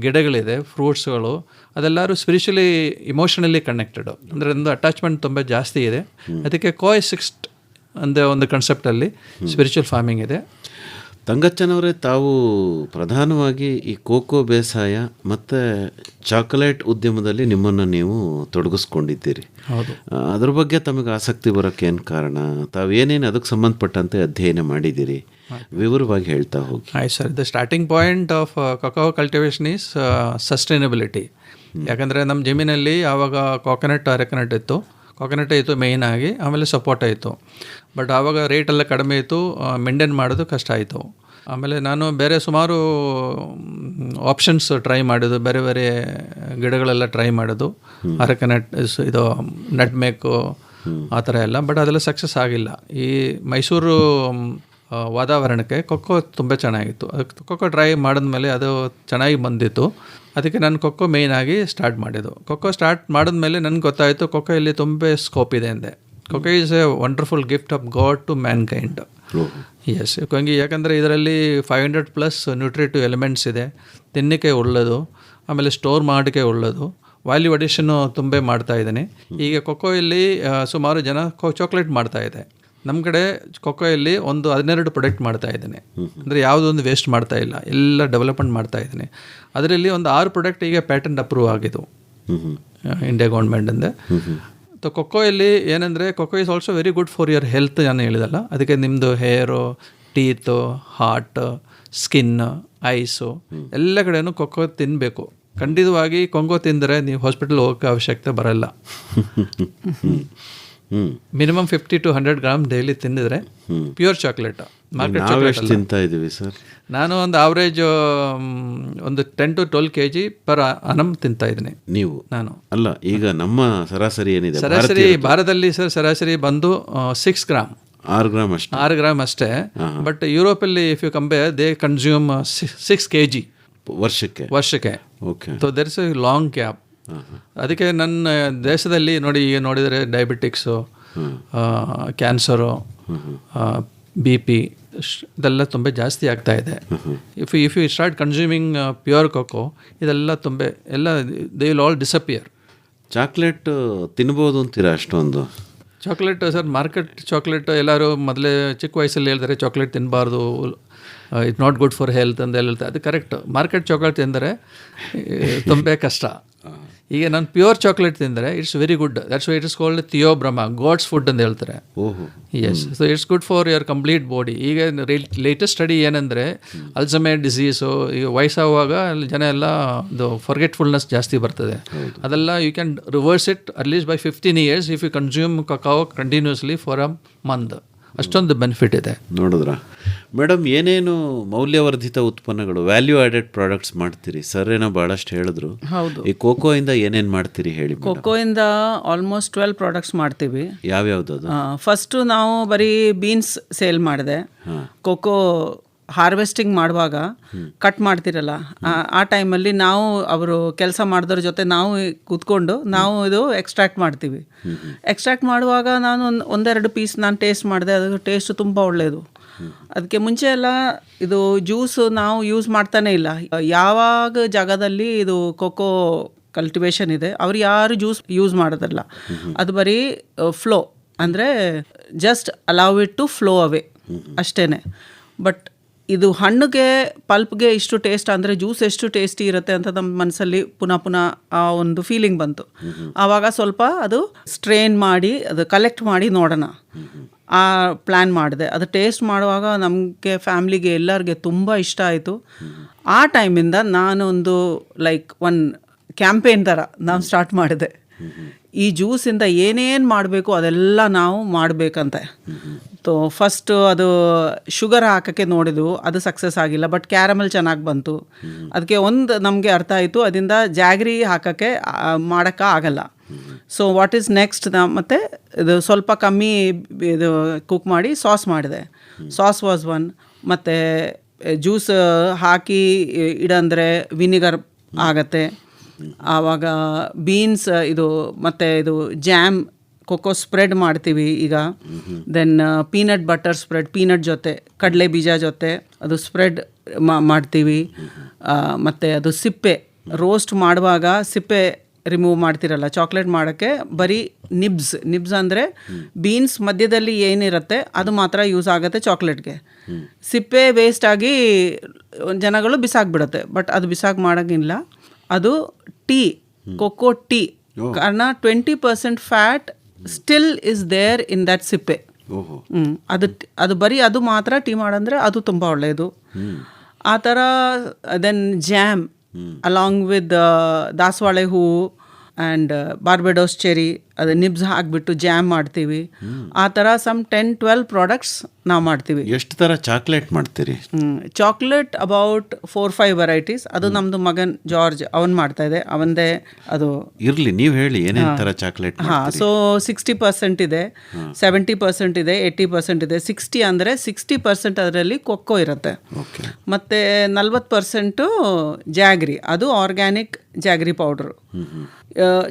ಗಿಡಗಳಿದೆ, ಫ್ರೂಟ್ಸ್ಗಳು, ಅದೆಲ್ಲರೂ ಸ್ಪಿರಿಚುವಲಿ ಇಮೋಷನಲಿ ಕನೆಕ್ಟೆಡು. ಅಂದರೆ ಒಂದು ಅಟ್ಯಾಚ್ಮೆಂಟ್ ತುಂಬ ಜಾಸ್ತಿ ಇದೆ. ಅದಕ್ಕೆ ಕೋಎಸಿಸ್ಟ್ ಅಂದರೆ ಒಂದು ಕನ್ಸೆಪ್ಟಲ್ಲಿ ಸ್ಪಿರಿಚುವಲ್ ಫಾರ್ಮಿಂಗ್ ಇದೆ. ತಂಗಚ್ಚನವರೇ, ತಾವು ಪ್ರಧಾನವಾಗಿ ಈ ಕೋಕೋ ಬೇಸಾಯ ಮತ್ತು ಚಾಕೊಲೇಟ್ ಉದ್ಯಮದಲ್ಲಿ ನಿಮ್ಮನ್ನು ನೀವು ತೊಡಗಿಸ್ಕೊಂಡಿದ್ದೀರಿ. ಹೌದು. ಅದ್ರ ಬಗ್ಗೆ ತಮಗೆ ಆಸಕ್ತಿ ಬರೋಕ್ಕೆ ಏನು ಕಾರಣ? ತಾವು ಏನೇನು ಅದಕ್ಕೆ ಸಂಬಂಧಪಟ್ಟಂತೆ ಅಧ್ಯಯನ ಮಾಡಿದ್ದೀರಿ? ವಿವರವಾಗಿ ಹೇಳ್ತಾ ಹೋಗಿ. ಆಯ್ತು sir. The starting point of cocoa cultivation is sustainability. ಯಾಕಂದರೆ ನಮ್ಮ ಜಮೀನಲ್ಲಿ ಆವಾಗ ಕೋಕೋನಟ್, ಅರೆಕನಟ್ ಇತ್ತು. ಕೋಕೋನಟ್ ಇತ್ತು ಮೇಯ್ನ್ ಆಗಿ, ಆಮೇಲೆ ಸಪೋಟ ಇತ್ತು. ಬಟ್ ಆವಾಗ ರೇಟೆಲ್ಲ ಕಡಿಮೆ ಇತ್ತು, ಮೇಂಟೈನ್ ಮಾಡೋದು ಕಷ್ಟ ಆಯಿತು. ಆಮೇಲೆ ನಾನು ಬೇರೆ ಸುಮಾರು ಆಪ್ಷನ್ಸ್ ಟ್ರೈ ಮಾಡೋದು, ಬೇರೆ ಬೇರೆ ಗಿಡಗಳೆಲ್ಲ ಟ್ರೈ ಮಾಡೋದು, ಅರೆಕನಟ್, ಇದು ನಟ್ಮೇಕು, ಆ ಥರ ಎಲ್ಲ. ಬಟ್ ಅದೆಲ್ಲ ಸಕ್ಸಸ್ ಆಗಿಲ್ಲ. ಈ ಮೈಸೂರು ವಾತಾವರಣಕ್ಕೆ ಕೊಕ್ಕೋ ತುಂಬ ಚೆನ್ನಾಗಿತ್ತು. ಅದಕ್ಕೆ ಕೊಕ್ಕೋ ಟ್ರೈ ಮಾಡಿದ್ಮೇಲೆ ಅದು ಚೆನ್ನಾಗಿ ಬಂದಿತ್ತು. ಅದಕ್ಕೆ ನಾನು ಕೊಕ್ಕೋ ಮೇಯ್ನಾಗಿ ಸ್ಟಾರ್ಟ್ ಮಾಡಿದ್ದು. ಕೊಕ್ಕೋ ಸ್ಟಾರ್ಟ್ ಮಾಡಿದ್ಮೇಲೆ ನನಗೆ ಗೊತ್ತಾಯಿತು ಕೊಕ್ಕೋ ಇಲ್ಲಿ ತುಂಬ ಸ್ಕೋಪ್ ಇದೆ ಅಂದೆ. Cocoa is a wonderful gift of God to mankind. Yes, ಯಾಕಂದರೆ ಇದರಲ್ಲಿ 500+ ನ್ಯೂಟ್ರಿಟಿವ್ ಎಲಿಮೆಂಟ್ಸ್ ಇದೆ. ತಿನ್ನಕ್ಕೆ ಒಳ್ಳೆಯದು, ಆಮೇಲೆ ಸ್ಟೋರ್ ಮಾಡೋಕ್ಕೆ ಒಳ್ಳೆಯದು, ವ್ಯಾಲ್ಯೂ ಅಡಿಷನ್ನು ತುಂಬ ಮಾಡ್ತಾಯಿದ್ದೀನಿ. ಈಗ ಕೊಕ್ಕೋ ಇಲ್ಲಿ ಸುಮಾರು ಜನ ಚಾಕ್ಲೇಟ್ ಮಾಡ್ತಾಯಿದೆ. ನಮ್ಮ ಕಡೆ ಕೊಕ್ಕೋಯಲ್ಲಿ ಒಂದು 12 ಪ್ರಾಡಕ್ಟ್ ಮಾಡ್ತಾ ಇದ್ದೀನಿ. ಅಂದರೆ ಯಾವುದೊಂದು ವೇಸ್ಟ್ ಮಾಡ್ತಾ ಇಲ್ಲ, ಎಲ್ಲ ಡೆವಲಪ್ಮೆಂಟ್ ಮಾಡ್ತಾ ಇದ್ದೀನಿ. ಅದರಲ್ಲಿ ಒಂದು 6 ಪ್ರಾಡಕ್ಟ್ ಈಗ ಪ್ಯಾಟೆಂಟ್ ಅಪ್ರೂವ್ ಆಗಿದ್ದು ಇಂಡಿಯಾ ಗೌರ್ಮೆಂಟಿಂದ. ಕೊಕ್ಕೋಯಲ್ಲಿ ಏನಂದರೆ cocoa is also very good for your health. ನಾನು ಹೇಳಿದಲ್ಲ, ಅದಕ್ಕೆ ನಿಮ್ಮದು hair, teeth, heart, skin, eyes ಎಲ್ಲ ಕಡೆಯೂ ಕೊಕ್ಕೋ ತಿನ್ನಬೇಕು. ಖಂಡಿತವಾಗಿ ಕೊಂಗೋ ತಿಂದರೆ ನೀವು ಹಾಸ್ಪಿಟಲ್ ಹೋಗೋಕ್ಕೆ ಅವಶ್ಯಕತೆ ಬರಲ್ಲ. ಮಿನಿಮಮ್ 50 to 100 ಗ್ರಾಮ್ ಡೈಲಿ ತಿಂದಿದ್ರೆ ಪ್ಯೂರ್ ಚಾಕ್ಲೇಟ್. ಮಾರ್ಕೆಟ್ ಚಾಕ್ಲೇಟ್ ತಿಂತಾ ಇದೀವಿ ಸರ್. ನಾನು ಒಂದು ಆವ್ರೇಜ್ ಒಂದು 10 to 12 kg ಪರ್ ಅನಮ್ ತಿಂತಾ ಇದ್ದೀನಿ. ನೀವು? ನಾನು ಅಲ್ಲ, ಈಗ ನಮ್ಮ ಸರಾಸರಿ ಏನಿದೆ? ಸರಾಸರಿ ಭಾರತದಲ್ಲಿ ಸರ್ ಸರಾಸರಿ ಬಂದು 6 ಗ್ರಾಮ್, 6 ಗ್ರಾಮ್ ಅಷ್ಟೇ. 6 ಗ್ರಾಮ್ ಅಷ್ಟೇ. ಬಟ್ ಯುರೋಪಲ್ಲಿ if you compare they consume 6 kg ವರ್ಷಕ್ಕೆ. Okay. So there is a long gap. ಅದಕ್ಕೆ ನನ್ನ ದೇಶದಲ್ಲಿ ನೋಡಿ, ಈಗ ನೋಡಿದರೆ ಡಯಾಬಿಟಿಕ್ಸು, ಕ್ಯಾನ್ಸರು, BP ಇದೆಲ್ಲ ತುಂಬ ಜಾಸ್ತಿ ಆಗ್ತಾ ಇದೆ. If you start consuming pure cocoa, ಇದೆಲ್ಲ ತುಂಬ ಎಲ್ಲ they will all disappear. Chocolate ತಿನ್ಬೋದು ಅಂತೀರಾ ಅಷ್ಟೊಂದು? ಚಾಕ್ಲೇಟ್ ಸರ್, ಮಾರ್ಕೆಟ್ ಚಾಕ್ಲೇಟ್ ಎಲ್ಲರೂ ಮೊದಲೇ ಚಿಕ್ಕ ವಯಸ್ಸಲ್ಲಿ ಹೇಳ್ತಾರೆ ಚಾಕ್ಲೇಟ್ ತಿನ್ನಬಾರ್ದು, it's not good for health ಅಂತ ಹೇಳ್ತಾರೆ. ಅದು ಕರೆಕ್ಟ್. ಮಾರ್ಕೆಟ್ ಚಾಕ್ಲೇಟ್ ತಿಂದರೆ ತುಂಬ ಕಷ್ಟ. ಈಗ ನಾನು ಪ್ಯೂರ್ ಚಾಕ್ಲೇಟ್ ತಿಂದರೆ it's very good. That's why it is called Theobroma, god's food ಅಂತ ಹೇಳ್ತಾರೆ. Yes, so it's good for your complete body. ಈಗ ಲೇಟೆಸ್ಟ್ ಸ್ಟಡಿ ಏನಂದರೆ ಅಲ್ಝಮೈರ್ ಡಿಸೀಸು, ಈಗ ವಯಸ್ಸಾಗುವಾಗ ಜನ ಎಲ್ಲ ಇದು ಫರ್ಗೆಟ್ಫುಲ್ನೆಸ್ ಜಾಸ್ತಿ ಬರ್ತದೆ. ಅದೆಲ್ಲ you can reverse it at least by 15 years if you consume cacao continuously for a month. ಅಷ್ಟೊಂದು ಬೆನಿಫಿಟ್ ಇದೆ. ನೋಡಿದ್ರಾ ಮೇಡಮ್, ಏನೇನು ಮೌಲ್ಯವರ್ಧಿತ ಉತ್ಪನ್ನಗಳು, ವ್ಯಾಲ್ಯೂ ಆಡೆಡ್ ಪ್ರಾಡಕ್ಟ್ಸ್ ಮಾಡ್ತೀರಿ? ಸರ್ ಏನೋ ಭಾಳಷ್ಟು ಹೇಳಿದ್ರು. ಹೌದು. ಈ ಕೋಕೋ ಇಂದ ಏನೇನು ಮಾಡ್ತೀರಿ ಹೇಳಿ? ಕೊಕ್ಕೋ ಇಂದ ಆಲ್ಮೋಸ್ಟ್ 12 ಪ್ರಾಡಕ್ಟ್ಸ್ ಮಾಡ್ತೀವಿ. ಯಾವ್ಯಾವ್ದು? ಫಸ್ಟು ನಾವು ಬರೀ ಬೀನ್ಸ್ ಸೇಲ್ ಮಾಡಿದೆ. ಕೊಕ್ಕೋ ಹಾರ್ವೆಸ್ಟಿಂಗ್ ಮಾಡುವಾಗ ಕಟ್ ಮಾಡ್ತಿರಲ್ಲ, ಆ ಟೈಮಲ್ಲಿ ನಾವು ಅವರು ಕೆಲಸ ಮಾಡಿದ್ರ ಜೊತೆ ನಾವು ಕೂತ್ಕೊಂಡು ನಾವು ಇದು ಎಕ್ಸ್ಟ್ರಾಕ್ಟ್ ಮಾಡ್ತೀವಿ. ಎಕ್ಸ್ಟ್ರಾಕ್ಟ್ ಮಾಡುವಾಗ ನಾನು ಒಂದೆರಡು ಪೀಸ್ ನಾನು ಟೇಸ್ಟ್ ಮಾಡಿದೆ. ಅದು ಟೇಸ್ಟ್ ತುಂಬ ಒಳ್ಳೆಯದು. ಅದಕ್ಕೆ ಮುಂಚೆ ಎಲ್ಲ ಇದು ಜ್ಯೂಸು ನಾವು ಯೂಸ್ ಮಾಡ್ತಾನೆ ಇಲ್ಲ. ಯಾವಾಗ ಜಾಗದಲ್ಲಿ ಇದು ಕೊಕ್ಕೋ ಕಲ್ಟಿವೇಶನ್ ಇದೆ ಅವ್ರು ಯಾರು ಜ್ಯೂಸ್ ಯೂಸ್ ಮಾಡೋದಲ್ಲ. ಅದು ಬರೀ ಫ್ಲೋ ಅಂದರೆ just allow it to flow away ಅಷ್ಟೇ. ಬಟ್ ಇದು ಹಣ್ಣಿಗೆ ಪಲ್ಪ್ಗೆ ಇಷ್ಟು ಟೇಸ್ಟ್ ಅಂದರೆ ಜ್ಯೂಸ್ ಎಷ್ಟು ಟೇಸ್ಟಿ ಇರುತ್ತೆ ಅಂತ ನಮ್ಮ ಮನಸ್ಸಲ್ಲಿ ಪುನಃ ಆ ಒಂದು ಫೀಲಿಂಗ್ ಬಂತು. ಆವಾಗ ಸ್ವಲ್ಪ ಅದು ಸ್ಟ್ರೇನ್ ಮಾಡಿ ಅದು ಕಲೆಕ್ಟ್ ಮಾಡಿ ನೋಡೋಣ ಆ ಪ್ಲ್ಯಾನ್ ಮಾಡಿದೆ. ಅದು ಟೇಸ್ಟ್ ಮಾಡುವಾಗ ನಮಗೆ ಫ್ಯಾಮ್ಲಿಗೆ ಎಲ್ಲರಿಗೆ ತುಂಬ ಇಷ್ಟ ಆಯಿತು. ಆ ಟೈಮಿಂದ ನಾನೊಂದು ಲೈಕ್ ಕ್ಯಾಂಪೇನ್ ಥರ ನಾವು ಸ್ಟಾರ್ಟ್ ಮಾಡಿದೆ. ಈ ಜ್ಯೂಸಿಂದ ಏನೇನು ಮಾಡಬೇಕು ಅದೆಲ್ಲ ನಾವು ಮಾಡಬೇಕಂತೆ. ಸೊ ಫಸ್ಟು ಅದು ಶುಗರ್ ಹಾಕೋಕ್ಕೆ ನೋಡಿದ್ವು, ಅದು ಸಕ್ಸಸ್ ಆಗಿಲ್ಲ. ಬಟ್ ಕ್ಯಾರಮಲ್ ಚೆನ್ನಾಗಿ ಬಂತು. ಅದಕ್ಕೆ ಒಂದು ನಮಗೆ ಅರ್ಥ ಆಯಿತು, ಅದರಿಂದ ಜಾಗ್ರಿ ಹಾಕೋಕ್ಕೆ ಮಾಡೋಕ್ಕೆ ಆಗಲ್ಲ. So what is next? ಮತ್ತು ಇದು ಸ್ವಲ್ಪ ಕಮ್ಮಿ ಇದು ಕುಕ್ ಮಾಡಿ ಸಾಸ್ ಮಾಡಿದೆ. Sauce was one. ಮತ್ತು ಜ್ಯೂಸ್ ಹಾಕಿ ಇಡಂದರೆ ವಿನಿಗರ್ ಆಗತ್ತೆ. ಆವಾಗ ಬೀನ್ಸ್ ಇದು ಮತ್ತು ಇದು ಜ್ಯಾಮ್ ಕೊಕ್ಕೋ ಸ್ಪ್ರೆಡ್ ಮಾಡ್ತೀವಿ ಈಗ. Then peanut butter spread, peanut ಜೊತೆ ಕಡಲೆ ಬೀಜ ಜೊತೆ ಅದು ಸ್ಪ್ರೆಡ್ ಮಾಡ್ತೀವಿ. ಮತ್ತು ಅದು ಸಿಪ್ಪೆ ರೋಸ್ಟ್ ಮಾಡುವಾಗ ಸಿಪ್ಪೆ ರಿಮೂವ್ ಮಾಡ್ತಿರಲ್ಲ ಚಾಕ್ಲೇಟ್ ಮಾಡೋಕ್ಕೆ, ಬರೀ ನಿಬ್ಸ್ ಅಂದರೆ ಬೀನ್ಸ್ ಮಧ್ಯದಲ್ಲಿ ಏನಿರುತ್ತೆ ಅದು ಮಾತ್ರ ಯೂಸ್ ಆಗುತ್ತೆ ಚಾಕ್ಲೇಟ್ಗೆ. ಸಿಪ್ಪೆ ವೇಸ್ಟ್ ಆಗಿ ಜನಗಳು ಬಿಸಾಕ್ಬಿಡುತ್ತೆ. ಬಟ್ ಅದು ಬಿಸಾಕ್ ಮಾಡೋಂಗಿಲ್ಲ. ಅದು ಟೀ, ಕೊಕ್ಕೋ ಟೀ, ಕಾರಣ 20% fat still is there in that ಸಿಪ್ಪೆ. ಅದು ಬರೀ ಅದು ಮಾತ್ರ ಟೀ ಮಾಡಂದರೆ ಅದು ತುಂಬ ಒಳ್ಳೆಯದು. ಆ ಥರ ದೆನ್ ಜ್ಯಾಮ್ ಅಲಾಂಗ್ ವಿತ್ ದಾಸವಾಳೆ ಹೂವು ಆ್ಯಂಡ್ ಬಾರ್ಬೆಡೋಸ್ ಚೆರಿ, ಅದು ನಿಬ್ಸ್ ಹಾಕಿಬಿಟ್ಟು ಜ್ಯಾಮ್ ಮಾಡ್ತೀವಿ. ಆ ಥರ ಸಮ್ 10-12 ಪ್ರಾಡಕ್ಟ್ಸ್ ನಾವು ಮಾಡ್ತೀವಿ. ಎಷ್ಟು ಥರ ಚಾಕ್ಲೇಟ್ ಮಾಡ್ತೀರಿ? Chocolate about 4-5 varieties. ಅದು ನಮ್ಮದು ಮಗನ್ ಜಾರ್ಜ್ ಅವನು ಮಾಡ್ತಾಯಿದೆ, ಅವಂದೇ ಅದು. ಇರಲಿ, ನೀವು ಹೇಳಿ ಏನೇನು ಥರ ಚಾಕ್ಲೇಟ್? ಸೊ 60% ಇದೆ, 70% ಇದೆ, 80% ಇದೆ. 60 ಅಂದರೆ 60% ಅದರಲ್ಲಿ ಕೊಕ್ಕೋ ಇರುತ್ತೆ. ಮತ್ತು 40% ಜಾಗ್ರಿ, ಅದು ಆರ್ಗ್ಯಾನಿಕ್ ಜಾಗ್ರಿ ಪೌಡ್ರು.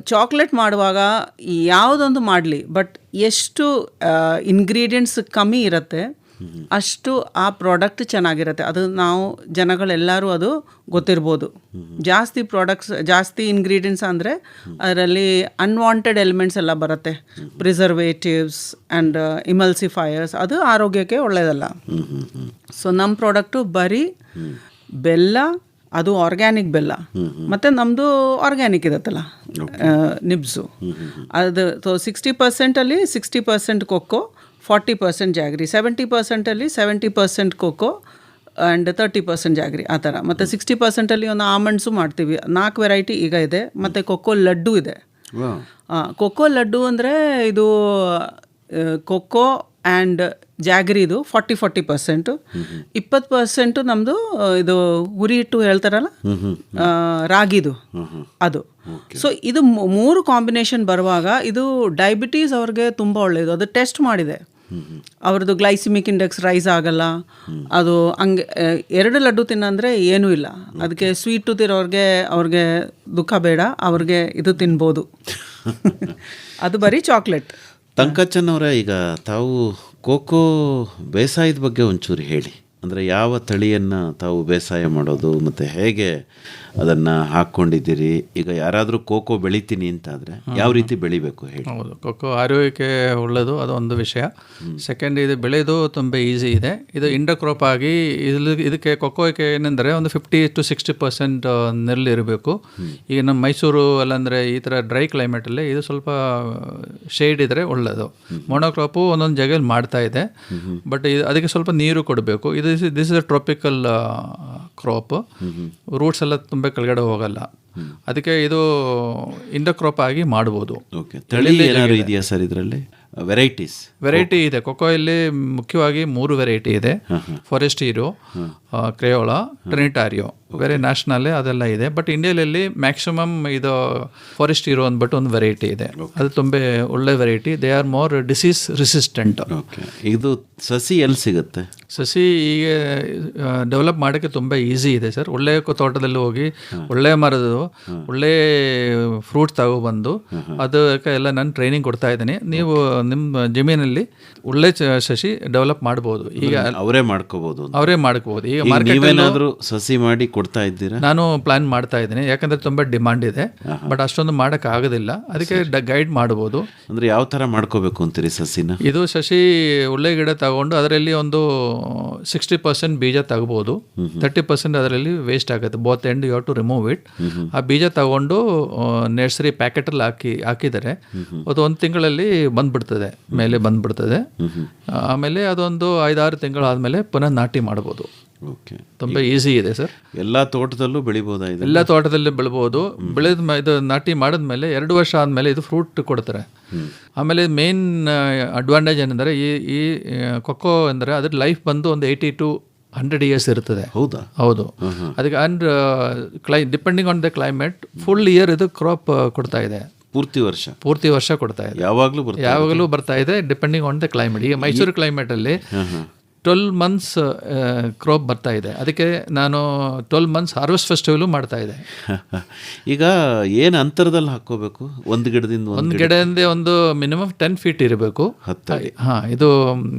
ಚಾಕ್ಲೇಟ್ ಮಾಡುವಾಗ ಯಾವುದೊಂದು ಮಾಡಲಿ, ಬಟ್ ಎಷ್ಟು ಇಂಗ್ರೀಡಿಯೆಂಟ್ಸ್ ಕಮ್ಮಿ ಇರುತ್ತೆ ಅಷ್ಟು ಆ ಪ್ರಾಡಕ್ಟ್ ಚೆನ್ನಾಗಿರುತ್ತೆ. ಅದು ನಾವು ಜನಗಳೆಲ್ಲರೂ ಅದು ಗೊತ್ತಿರ್ಬೋದು. ಜಾಸ್ತಿ ಪ್ರಾಡಕ್ಟ್ಸ್, ಜಾಸ್ತಿ ಇಂಗ್ರೀಡಿಯೆಂಟ್ಸ್ ಅಂದರೆ ಅದರಲ್ಲಿ ಅನ್ವಾಂಟೆಡ್ ಎಲಿಮೆಂಟ್ಸ್ ಎಲ್ಲ ಬರುತ್ತೆ, ಪ್ರಿಸರ್ವೇಟಿವ್ಸ್ ಆ್ಯಂಡ್ ಇಮಲ್ಸಿಫೈಯರ್ಸ್. ಅದು ಆರೋಗ್ಯಕ್ಕೆ ಒಳ್ಳೆಯದಲ್ಲ. ಸೊ ನಮ್ಮ ಪ್ರಾಡಕ್ಟು ಬರೀ ಬೆಲ್ಲ, ಅದು ಆರ್ಗ್ಯಾನಿಕ್ ಬೆಲ್ಲ, ಮತ್ತು ನಮ್ಮದು ಆರ್ಗ್ಯಾನಿಕ್ ಇರುತ್ತಲ್ಲ ನಿಬ್ಸು. ಅದು 60%ಅಲ್ಲಿ 60% ಕೊಕ್ಕೋ, 40% ಜಾಗ್ರಿ, 70%ಅಲ್ಲಿ 70% ಕೊಕ್ಕೋ, ಆ್ಯಂಡ್ 30% ಜಾಗ್ರಿ ಆ ಥರ. ಮತ್ತು 60% ಒಂದು ಆಮಂಡ್ಸು ಮಾಡ್ತೀವಿ. 4 ವೆರೈಟಿ ಈಗ ಇದೆ. ಮತ್ತು ಕೊಕ್ಕೋ ಲಡ್ಡು ಇದೆ. ಕೊಕ್ಕೋ ಲಡ್ಡು ಅಂದರೆ ಇದು ಕೊಕ್ಕೋ ಆ್ಯಂಡ್ ಜಾಗ್ರಿದು 40% 20% ನಮ್ಮದು ಇದು ಹುರಿ ಹಿಟ್ಟು ಹೇಳ್ತಾರಲ್ಲ ರಾಗಿದು ಅದು. ಸೊ ಇದು 3 ಕಾಂಬಿನೇಷನ್ ಬರುವಾಗ ಇದು ಡಯಾಬಿಟೀಸ್ ಅವ್ರಿಗೆ ತುಂಬ ಒಳ್ಳೆಯದು. ಅದು ಟೆಸ್ಟ್ ಮಾಡಿದೆ, ಅವ್ರದ್ದು ಗ್ಲೈಸಿಮಿಕ್ ಇಂಡೆಕ್ಸ್ ರೈಸ್ ಆಗಲ್ಲ. ಅದು ಹಂಗೆ 2 ಲಡ್ಡು ತಿನ್ನಂದರೆ ಏನೂ ಇಲ್ಲ. ಅದಕ್ಕೆ ಸ್ವೀಟ್ ಟೂತ್ ಇರೋರಿಗೆ ಅವ್ರಿಗೆ ದುಃಖ ಬೇಡ, ಅವ್ರಿಗೆ ಇದು ತಿನ್ಬೋದು. ಅದು ಬರೀ ಚಾಕ್ಲೇಟ್. ತಂಕಚ್ಚನವರ, ಈಗ ತಾವು ಕೋಕೋ ಬೇಸಾಯದ ಬಗ್ಗೆ ಒಂಚೂರು ಹೇಳಿ. ಅಂದರೆ ಯಾವ ತಳಿಯನ್ನು ತಾವು ಬೇಸಾಯ ಮಾಡೋದು ಮತ್ತು ಹೇಗೆ ಅದನ್ನು ಹಾಕ್ಕೊಂಡಿದ್ದೀರಿ? ಈಗ ಯಾರಾದರೂ ಕೋಕೋ ಬೆಳಿತೀನಿ ಅಂತಾದರೆ ಯಾವ ರೀತಿ ಬೆಳಿಬೇಕು ಹೇಳಿ. ಹೌದು, ಕೋಕೋ ಆರೋಗ್ಯಕ್ಕೆ ಒಳ್ಳೆಯದು, ಅದು ಒಂದು ವಿಷಯ. ಸೆಕೆಂಡ್, ಇದು ಬೆಳೆಯೋದು ತುಂಬ ಈಸಿ ಇದೆ. ಇದು ಇಂಡಕ್ರಾಪ್ ಆಗಿ ಇದಕ್ಕೆ ಕೊಕ್ಕೋಕ್ಕೆ ಏನಂದರೆ ಒಂದು 50 to 60% ನೆರಳು ಇರಬೇಕು. ಈಗ ನಮ್ಮ ಮೈಸೂರು ಅಲ್ಲಾಂದರೆ ಈ ಥರ ಡ್ರೈ ಕ್ಲೈಮೇಟಲ್ಲಿ ಇದು ಸ್ವಲ್ಪ ಶೇಡ್ ಇದ್ದರೆ ಒಳ್ಳೆಯದು. ಮೊನೋಕ್ರಾಪು ಒಂದೊಂದು ಜಾಗದಲ್ಲಿ ಮಾಡ್ತಾ ಇದೆ, ಬಟ್ ಅದಕ್ಕೆ ಸ್ವಲ್ಪ ನೀರು ಕೊಡಬೇಕು. This is a tropical crop. Roots ಎಲ್ಲ ತುಂಬ ಕೆಳಗಡೆ ಹೋಗಲ್ಲ, ಅದಕ್ಕೆ ಇದು ಇಂಡಕ್ರಾಪ್ ಆಗಿ ಮಾಡ್ಬೋದು. ತಳಿ ಏನಾದ್ರು ಇದೆಯಾ ಸರ್ ಇದರಲ್ಲಿ? ವೆರೈಟಿ ಇದೆ. ಕೊಕೋಯಲ್ಲಿ ಮುಖ್ಯವಾಗಿ 3 ವೆರೈಟಿ ಇದೆ. ಫಾರೆಸ್ಟ್ ಹೀರೋ, ಕ್ರೇಯೋಲಾ, ಟ್ರಿನಿಟಾರಿಯೋ, ಬೇರೆ ನ್ಯಾಷನಲ್ಲೇ ಅದೆಲ್ಲ ಇದೆ. ಬಟ್ ಇಂಡಿಯಾದಲ್ಲಿ ಮ್ಯಾಕ್ಸಿಮಮ್ ಇದು ಫಾರೆಸ್ಟ್ ಹೀರೋ ಅಂದ್ಬಿಟ್ಟು ಒಂದು ವೆರೈಟಿ ಇದೆ. ಅದು ತುಂಬ ಒಳ್ಳೆ variety. They are more disease resistant. ಇದು ಸಸಿ ಎಲ್ಲಿ ಸಿಗುತ್ತೆ? ಸಸಿ ಈಗ ಡೆವಲಪ್ ಮಾಡೋಕ್ಕೆ ತುಂಬ ಈಸಿ ಇದೆ ಸರ್. ಒಳ್ಳೆ ತೋಟದಲ್ಲಿ ಹೋಗಿ ಒಳ್ಳೆ ಮರದ್ದು ಒಳ್ಳೆ ಫ್ರೂಟ್ಸ್ ತಗೊಬಂದು ಅದಕ್ಕೆ ಎಲ್ಲ ನಾನು ಟ್ರೈನಿಂಗ್ ಕೊಡ್ತಾ ಇದ್ದೀನಿ. ನೀವು ನಿಮ್ಮ ಜಮೀನಲ್ಲಿ ಒಳ್ಳೆ ಸಸಿ ಡೆವಲಪ್ ಮಾಡ್ಬೋದು. ಈಗ ಅವರೇ ಮಾಡ್ಕೋಬೋದು. ಈಗ ನೀವೇನಾದರೂ ಸಸಿ ಮಾಡಿ ಕೊಡ್ತಾ ಇದ್ದೀರಾ? ನಾನು ಪ್ಲಾನ್ ಮಾಡ್ತಾ ಇದ್ದೀನಿ, ಯಾಕಂದರೆ ತುಂಬ ಡಿಮಾಂಡ್ ಇದೆ. ಬಟ್ ಅಷ್ಟೊಂದು ಮಾಡೋಕ್ಕೆ ಆಗೋದಿಲ್ಲ, ಅದಕ್ಕೆ ಗೈಡ್ ಮಾಡ್ಬೋದು. ಅಂದರೆ ಯಾವ ಥರ ಮಾಡ್ಕೋಬೇಕು ಅಂತೀರಿ ಸಸಿನ? ಇದು ಸಸಿ ಒಳ್ಳೆ ಗಿಡ ತಗೊಂಡು ಅದರಲ್ಲಿ ಒಂದು 60% ಬೀಜ ತಗೋಬೋದು. 30% ಅದರಲ್ಲಿ ವೇಸ್ಟ್ ಆಗುತ್ತೆ. Both end you have to remove it. ಆ ಬೀಜ ತಗೊಂಡು ನರ್ಸರಿ ಪ್ಯಾಕೆಟಲ್ಲಿ ಹಾಕಿದರೆ ಅದು 1 ತಿಂಗಳಲ್ಲಿ ಬಂದ್ಬಿಡ್ತದೆ, ಮೇಲೆ ಬಂದ್ಬಿಡ್ತದೆ. ಆಮೇಲೆ ಅದೊಂದು 5-6 ತಿಂಗಳಾದಮೇಲೆ ಪುನಃ ನಾಟಿ ಮಾಡ್ಬೋದು. ತುಂಬ ಈಸಿ ಇದೆ ಸರ್. ಎಲ್ಲ ತೋಟದಲ್ಲೂ ಬೆಳಿಬೋದಾ? ಎಲ್ಲ ತೋಟದಲ್ಲಿ ಬೆಳಿಬೋದು. ಇದು ನಾಟಿ ಮಾಡಿದ್ಮೇಲೆ 2 ವರ್ಷ ಆದಮೇಲೆ ಇದು ಫ್ರೂಟ್ ಕೊಡ್ತಾರೆ. ಆಮೇಲೆ ಮೇನ್ ಅಡ್ವಾಂಟೇಜ್ ಏನಂದರೆ ಈ ಕೊಕ್ಕೋ ಅಂದರೆ ಅದ್ರ ಲೈಫ್ ಬಂದು ಒಂದು 80 to 100 years ಇರ್ತದೆ. ಹೌದು. ಅದಕ್ಕೆ and depending on the climate full year ಇದು ಕ್ರಾಪ್ ಕೊಡ್ತಾ ಇದೆ. ಪೂರ್ತಿ ವರ್ಷ ಕೊಡ್ತಾ ಇದೆ. ಯಾವಾಗಲೂ ಬರ್ತಾ ಇದೆ, ಡಿಪೆಂಡಿಂಗ್ ಆನ್ ದ ಕ್ಲೈಮೇಟ್. ಈಗ ಮೈಸೂರು ಕ್ಲೈಮೇಟಲ್ಲಿ 12 months ಕ್ರಾಪ್ ಬರ್ತಾ ಇದೆ. ಅದಕ್ಕೆ ನಾನು 12 months ಹಾರ್ವೆಸ್ಟ್ ಫೆಸ್ಟಿವಲು ಮಾಡ್ತಾ ಇದೆ. ಈಗ ಏನು ಅಂತರದಲ್ಲಿ ಹಾಕೋಬೇಕು? ಒಂದು ಗಿಡದಿಂದ ಒಂದು ಮಿನಿಮಮ್ 10 feet ಇರಬೇಕು. ಇದು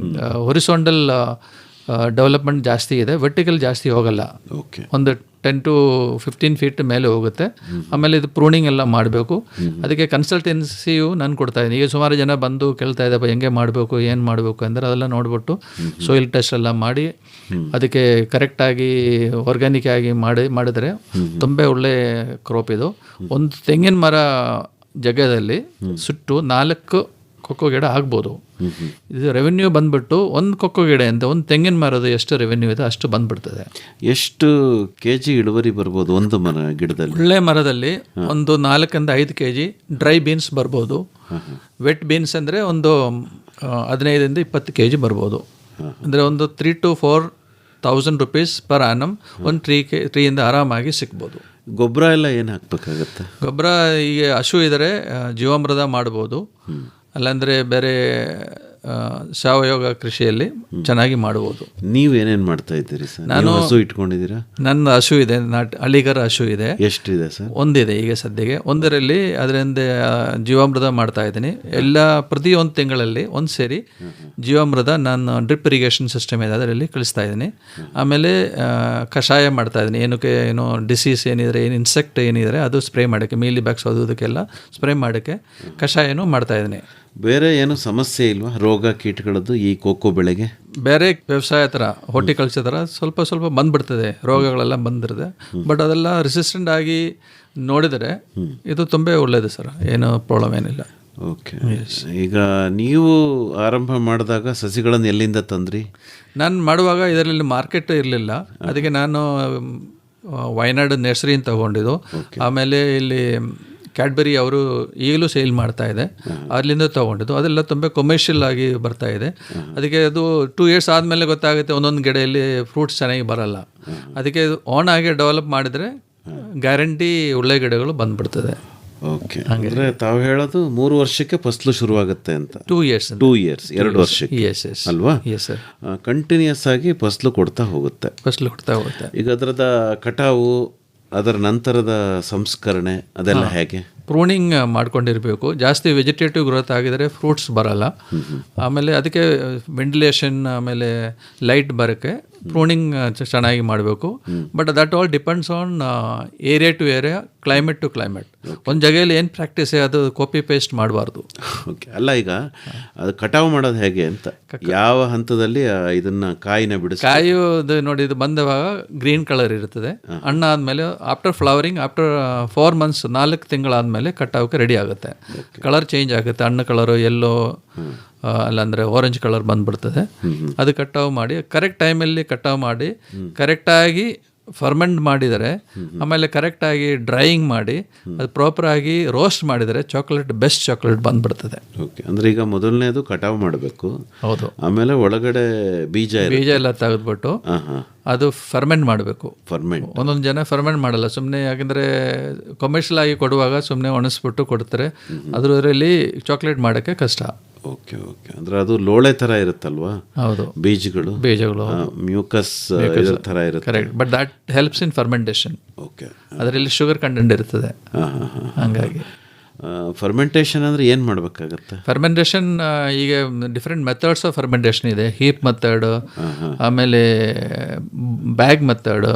ಹೊರಿಸೊಂಡಲ್ ಡೆವಲಪ್ಮೆಂಟ್ ಜಾಸ್ತಿ ಇದೆ, ವರ್ಟಿಕಲ್ ಜಾಸ್ತಿ ಹೋಗಲ್ಲ. ಒಂದು 10 to 15 feet ಮೇಲೆ ಹೋಗುತ್ತೆ. ಆಮೇಲೆ ಇದು ಪ್ರೂನಿಂಗ್ ಎಲ್ಲ ಮಾಡಬೇಕು. ಅದಕ್ಕೆ ಕನ್ಸಲ್ಟೆನ್ಸಿಯು ನಾನು ಕೊಡ್ತಾ ಇದ್ದೀನಿ. ಈಗ ಸುಮಾರು ಜನ ಬಂದು ಕೇಳ್ತಾ ಇದ್ದಪ್ಪ ಹೆಂಗೆ ಮಾಡಬೇಕು, ಏನು ಮಾಡಬೇಕು ಅಂದರೆ ಅದೆಲ್ಲ ನೋಡಿಬಿಟ್ಟು ಸಾಯಿಲ್ ಟೆಸ್ಟ್ ಎಲ್ಲ ಮಾಡಿ ಅದಕ್ಕೆ ಕರೆಕ್ಟಾಗಿ ಆರ್ಗ್ಯಾನಿಕ್ ಆಗಿ ಮಾಡಿದರೆ ತುಂಬ ಒಳ್ಳೆ ಕ್ರಾಪ್ ಇದು. ಒಂದು ತೆಂಗಿನ ಮರ ಜಾಗದಲ್ಲಿ ಸುಟ್ಟು 4 ಕೊಕ್ಕೋ ಗಿಡ ಆಗ್ಬೋದು. ಇದು ರೆವೆನ್ಯೂ ಬಂದ್ಬಿಟ್ಟು ಒಂದು ಕೊಕ್ಕೋ ಗಿಡ ಅಂತ ಒಂದು ತೆಂಗಿನ ಮರದ ಎಷ್ಟು ರೆವೆನ್ಯೂ ಇದೆ ಅಷ್ಟು ಬಂದ್ಬಿಡ್ತದೆ. ಎಷ್ಟು kg ಇಳುವರಿ ಬರ್ಬೋದು ಒಂದು ಮರ ಗಿಡದಲ್ಲಿ? ಒಳ್ಳೆ ಮರದಲ್ಲಿ ಒಂದು 4-5 kg ಡ್ರೈ ಬೀನ್ಸ್ ಬರ್ಬೋದು. ವೆಟ್ ಬೀನ್ಸ್ ಅಂದರೆ ಒಂದು 15-20 kg ಬರ್ಬೋದು. ಅಂದರೆ ಒಂದು 3 to 4,000 rupees per annum ಒಂದು ಟ್ರೀಯಿಂದ ಆರಾಮಾಗಿ ಸಿಗ್ಬೋದು. ಗೊಬ್ಬರ ಎಲ್ಲ ಏನು ಹಾಕ್ಬೇಕಾಗತ್ತೆ? ಗೊಬ್ಬರ ಈಗ ಹಸು ಇದ್ದರೆ ಜೀವಾಮೃತ ಮಾಡ್ಬೋದು, ಅಲ್ಲಾಂದರೆ ಬೇರೆ ಸಾವಯವ ಕೃಷಿಯಲ್ಲಿ ಚೆನ್ನಾಗಿ ಮಾಡ್ಬೋದು. ನೀವೇನೇನು ಮಾಡ್ತಾ ಇದ್ದೀರಿ ಸರ್? ನಾನು ಹಸು ಇಟ್ಕೊಂಡಿದ್ದೀರಾ? ನನ್ನ ಹಸು ಇದೆ, ಹಳ್ಳಿಗರ ಹಸು ಇದೆ. ಎಷ್ಟಿದೆ ಸರ್? ಒಂದಿದೆ ಈಗ ಸದ್ಯಕ್ಕೆ. ಒಂದರಲ್ಲಿ ಅದರಿಂದ ಜೀವಾಮೃತ ಮಾಡ್ತಾ ಇದ್ದೀನಿ. ಪ್ರತಿ 1 ತಿಂಗಳಲ್ಲಿ ಒಂದು ಸೇರಿ ಜೀವಾಮೃತ ನಾನು ಡ್ರಿಪ್ ಇರಿಗೇಷನ್ ಸಿಸ್ಟಮ್ ಇದೆ ಅದರಲ್ಲಿ ಕಳಿಸ್ತಾ ಇದ್ದೀನಿ. ಆಮೇಲೆ ಕಷಾಯ ಮಾಡ್ತಾ ಇದ್ದೀನಿ. ಏನೋ ಡಿಸೀಸ್ ಏನಿದ್ರೆ, ಏನು ಇನ್ಸೆಕ್ಟ್ ಏನಿದ್ರೆ ಅದು ಸ್ಪ್ರೇ ಮಾಡೋಕ್ಕೆ, ಮೀಲಿ ಬ್ಯಾಗ್ಸ್ ಅದಕ್ಕೆಲ್ಲ ಸ್ಪ್ರೇ ಮಾಡೋಕ್ಕೆ ಕಷಾಯನೂ ಮಾಡ್ತಾ ಇದ್ದೀನಿ. ಬೇರೆ ಏನು ಸಮಸ್ಯೆ ಇಲ್ವಾ ರೋಗ ಕೀಟಗಳದ್ದು ಈ ಕೋಕೋ ಬೆಳೆಗೆ? ಬೇರೆ ವ್ಯವಸಾಯ ಥರ ಹಾರ್ಟಿಕಲ್ಚರ್ ಥರ ಸ್ವಲ್ಪ ಬಂದ್ಬಿಡ್ತದೆ, ರೋಗಗಳೆಲ್ಲ ಬಂದಿರುತ್ತೆ. ಬಟ್ ಅದೆಲ್ಲ ರೆಸಿಸ್ಟೆಂಟ್ ಆಗಿ ನೋಡಿದರೆ ಇದು ತುಂಬ ಒಳ್ಳೆಯದು ಸರ್, ಏನು ಪ್ರಾಬ್ಲಮ್ ಏನಿಲ್ಲ. ಓಕೆ. ಈಗ ನೀವು ಆರಂಭ ಮಾಡಿದಾಗ ಸಸಿಗಳನ್ನು ಎಲ್ಲಿಂದ ತಂದ್ರಿ? ನಾನು ಮಾಡುವಾಗ ಇದರಲ್ಲಿ ಮಾರ್ಕೆಟ್ ಇರಲಿಲ್ಲ, ಅದಕ್ಕೆ ನಾನು ವಯನಾಡ್ ನರ್ಸರಿನ ತಗೊಂಡಿದ್ದು. ಆಮೇಲೆ ಇಲ್ಲಿ ಕ್ಯಾಡ್ಬರಿ ಅವರು ಈಗಲೂ ಸೇಲ್ ಮಾಡ್ತಾ ಇದೆ, ಅಲ್ಲಿಂದ ತೊಗೊಂಡಿದ್ದು. ಅದೆಲ್ಲ ತುಂಬ ಕಮರ್ಷಿಯಲ್ ಆಗಿ ಬರ್ತಾ ಇದೆ. ಅದಕ್ಕೆ ಅದು 2 years ಆದಮೇಲೆ ಗೊತ್ತಾಗುತ್ತೆ ಒಂದೊಂದು ಗಿಡದಲ್ಲಿ ಫ್ರೂಟ್ಸ್ ಚೆನ್ನಾಗಿ ಬರಲ್ಲ. ಅದಕ್ಕೆ ಓನ್ ಆಗಿ ಡೆವಲಪ್ ಮಾಡಿದರೆ ಗ್ಯಾರಂಟಿ ಒಳ್ಳೆ ಗಿಡಗಳು ಬಂದ್ಬಿಡ್ತದೆ. ಓಕೆ. ಅಂದರೆ ತಾವು ಹೇಳೋದು 3 ವರ್ಷಕ್ಕೆ ಫಸಲು ಶುರುವಾಗುತ್ತೆ ಅಂತ. 2 years 2 years 2 ವರ್ಷಕ್ಕೆ ಅಲ್ವಾ? ಕಂಟಿನ್ಯೂಸ್ ಆಗಿ ಫಸಲು ಕೊಡ್ತಾ ಹೋಗುತ್ತೆ. ಈಗ ಅದರದ ಕಟಾವು, ಅದರ ನಂತರದ ಸಂಸ್ಕರಣೆ ಅದೆಲ್ಲ ಹೇಗೆ? ಪ್ರೂನಿಂಗ್ ಮಾಡ್ಕೊಂಡಿರಬೇಕು. ಜಾಸ್ತಿ ವೆಜಿಟೇಟಿವ್ ಗ್ರೋತ್ ಆಗಿದರೆ ಫ್ರೂಟ್ಸ್ ಬರಲ್ಲ. ಆಮೇಲೆ ಅದಕ್ಕೆ ವೆಂಟಿಲೇಷನ್ ಆಮೇಲೆ ಲೈಟ್ ಬರೋಕ್ಕೆ ಪ್ರೂನಿಂಗ್ ಚೆನ್ನಾಗಿ ಮಾಡಬೇಕು. But that all depends on area to area, climate to climate. ಒಂದು ಜಾಗದಲ್ಲಿ ಏನು ಪ್ರಾಕ್ಟೀಸ್ ಅದು ಕಾಪಿ ಪೇಸ್ಟ್ ಮಾಡಬಾರ್ದು. ಓಕೆ. ಅಲ್ಲ, ಈಗ ಅದು ಕಟಾವು ಮಾಡೋದು ಹೇಗೆ ಅಂತ, ಯಾವ ಹಂತದಲ್ಲಿ ಇದನ್ನ ಕಾಯಿನ ಬಿಡಿಸಿ? ಕಾಯೋದು ನೋಡಿ, ಇದು ಬಂದವಾಗ ಗ್ರೀನ್ ಕಲರ್ ಇರ್ತದೆ. ಹಣ್ಣು ಆದಮೇಲೆ ಆಫ್ಟರ್ ಫ್ಲವರಿಂಗ್, ಆಫ್ಟರ್ 4 months 4 ತಿಂಗಳಾದಮೇಲೆ ಕಟಾವಕ್ಕೆ ರೆಡಿ ಆಗುತ್ತೆ. ಕಲರ್ ಚೇಂಜ್ ಆಗುತ್ತೆ, ಹಣ್ಣು ಕಲರು ಎಲ್ಲೋ ಅಲ್ಲಾಂದರೆ ಆರೆಂಜ್ ಕಲರ್ ಬಂದ್ಬಿಡ್ತದೆ. ಅದು ಕಟಾವು ಮಾಡಿ ಕರೆಕ್ಟ್ ಟೈಮಲ್ಲಿ ಕಟಾವು ಮಾಡಿ ಕರೆಕ್ಟಾಗಿ ಫರ್ಮೆಂಟ್ ಮಾಡಿದರೆ, ಆಮೇಲೆ ಕರೆಕ್ಟಾಗಿ ಡ್ರೈಯಿಂಗ್ ಮಾಡಿ ಅದು ಪ್ರಾಪರಾಗಿ ರೋಸ್ಟ್ ಮಾಡಿದರೆ ಚಾಕ್ಲೇಟ್ ಬೆಸ್ಟ್ ಚಾಕ್ಲೇಟ್ ಬಂದ್ಬಿಡ್ತದೆ. ಓಕೆ. ಅಂದರೆ ಈಗ ಮೊದಲನೇದು ಕಟಾವು ಮಾಡಬೇಕು. ಹೌದು. ಆಮೇಲೆ ಒಳಗಡೆ ಬೀಜ ಎಲ್ಲ ತೆಗೆದ್ಬಿಟ್ಟು ಅದು ಫರ್ಮೆಂಟ್ ಮಾಡಬೇಕು. ಒಂದೊಂದು ಜನ ಫರ್ಮೆಂಟ್ ಮಾಡಲ್ಲ ಸುಮ್ಮನೆ, ಯಾಕೆಂದರೆ ಕಮರ್ಷಿಯಲ್ ಆಗಿ ಕೊಡುವಾಗ ಸುಮ್ಮನೆ ಒಣಸ್ಬಿಟ್ಟು ಕೊಡ್ತಾರೆ. ಅದರಲ್ಲಿ ಚಾಕ್ಲೇಟ್ ಮಾಡೋಕ್ಕೆ ಕಷ್ಟ. ಓಕೆ. ಓಕೆ. ಅಂದರೆ ಅದು ಲೋಳೆ ಥರ ಇರುತ್ತಲ್ವಾ? ಹೌದು. ಬೀಜಗಳು ಮ್ಯೂಕಸ್ ಥರ ಇರುತ್ತೆ. Correct. But that helps in fermentation. Okay. ಅದರಲ್ಲಿ ಶುಗರ್ ಕಂಟೆಂಟ್ ಇರ್ತದೆ. ಹಂಗಾಗಿ ಫರ್ಮೆಂಟೇಷನ್ ಅಂದರೆ ಏನು ಮಾಡಬೇಕಾಗತ್ತೆ? ಫರ್ಮೆಂಟೇಷನ್ ಈಗ ಡಿಫ್ರೆಂಟ್ ಮೆಥಡ್ಸ್ ಆಫ್ ಫರ್ಮೆಂಟೇಷನ್ ಇದೆ. ಹೀಪ್ ಮೆಥಡ್, ಆಮೇಲೆ ಬ್ಯಾಗ್ ಮೆಥಡ್,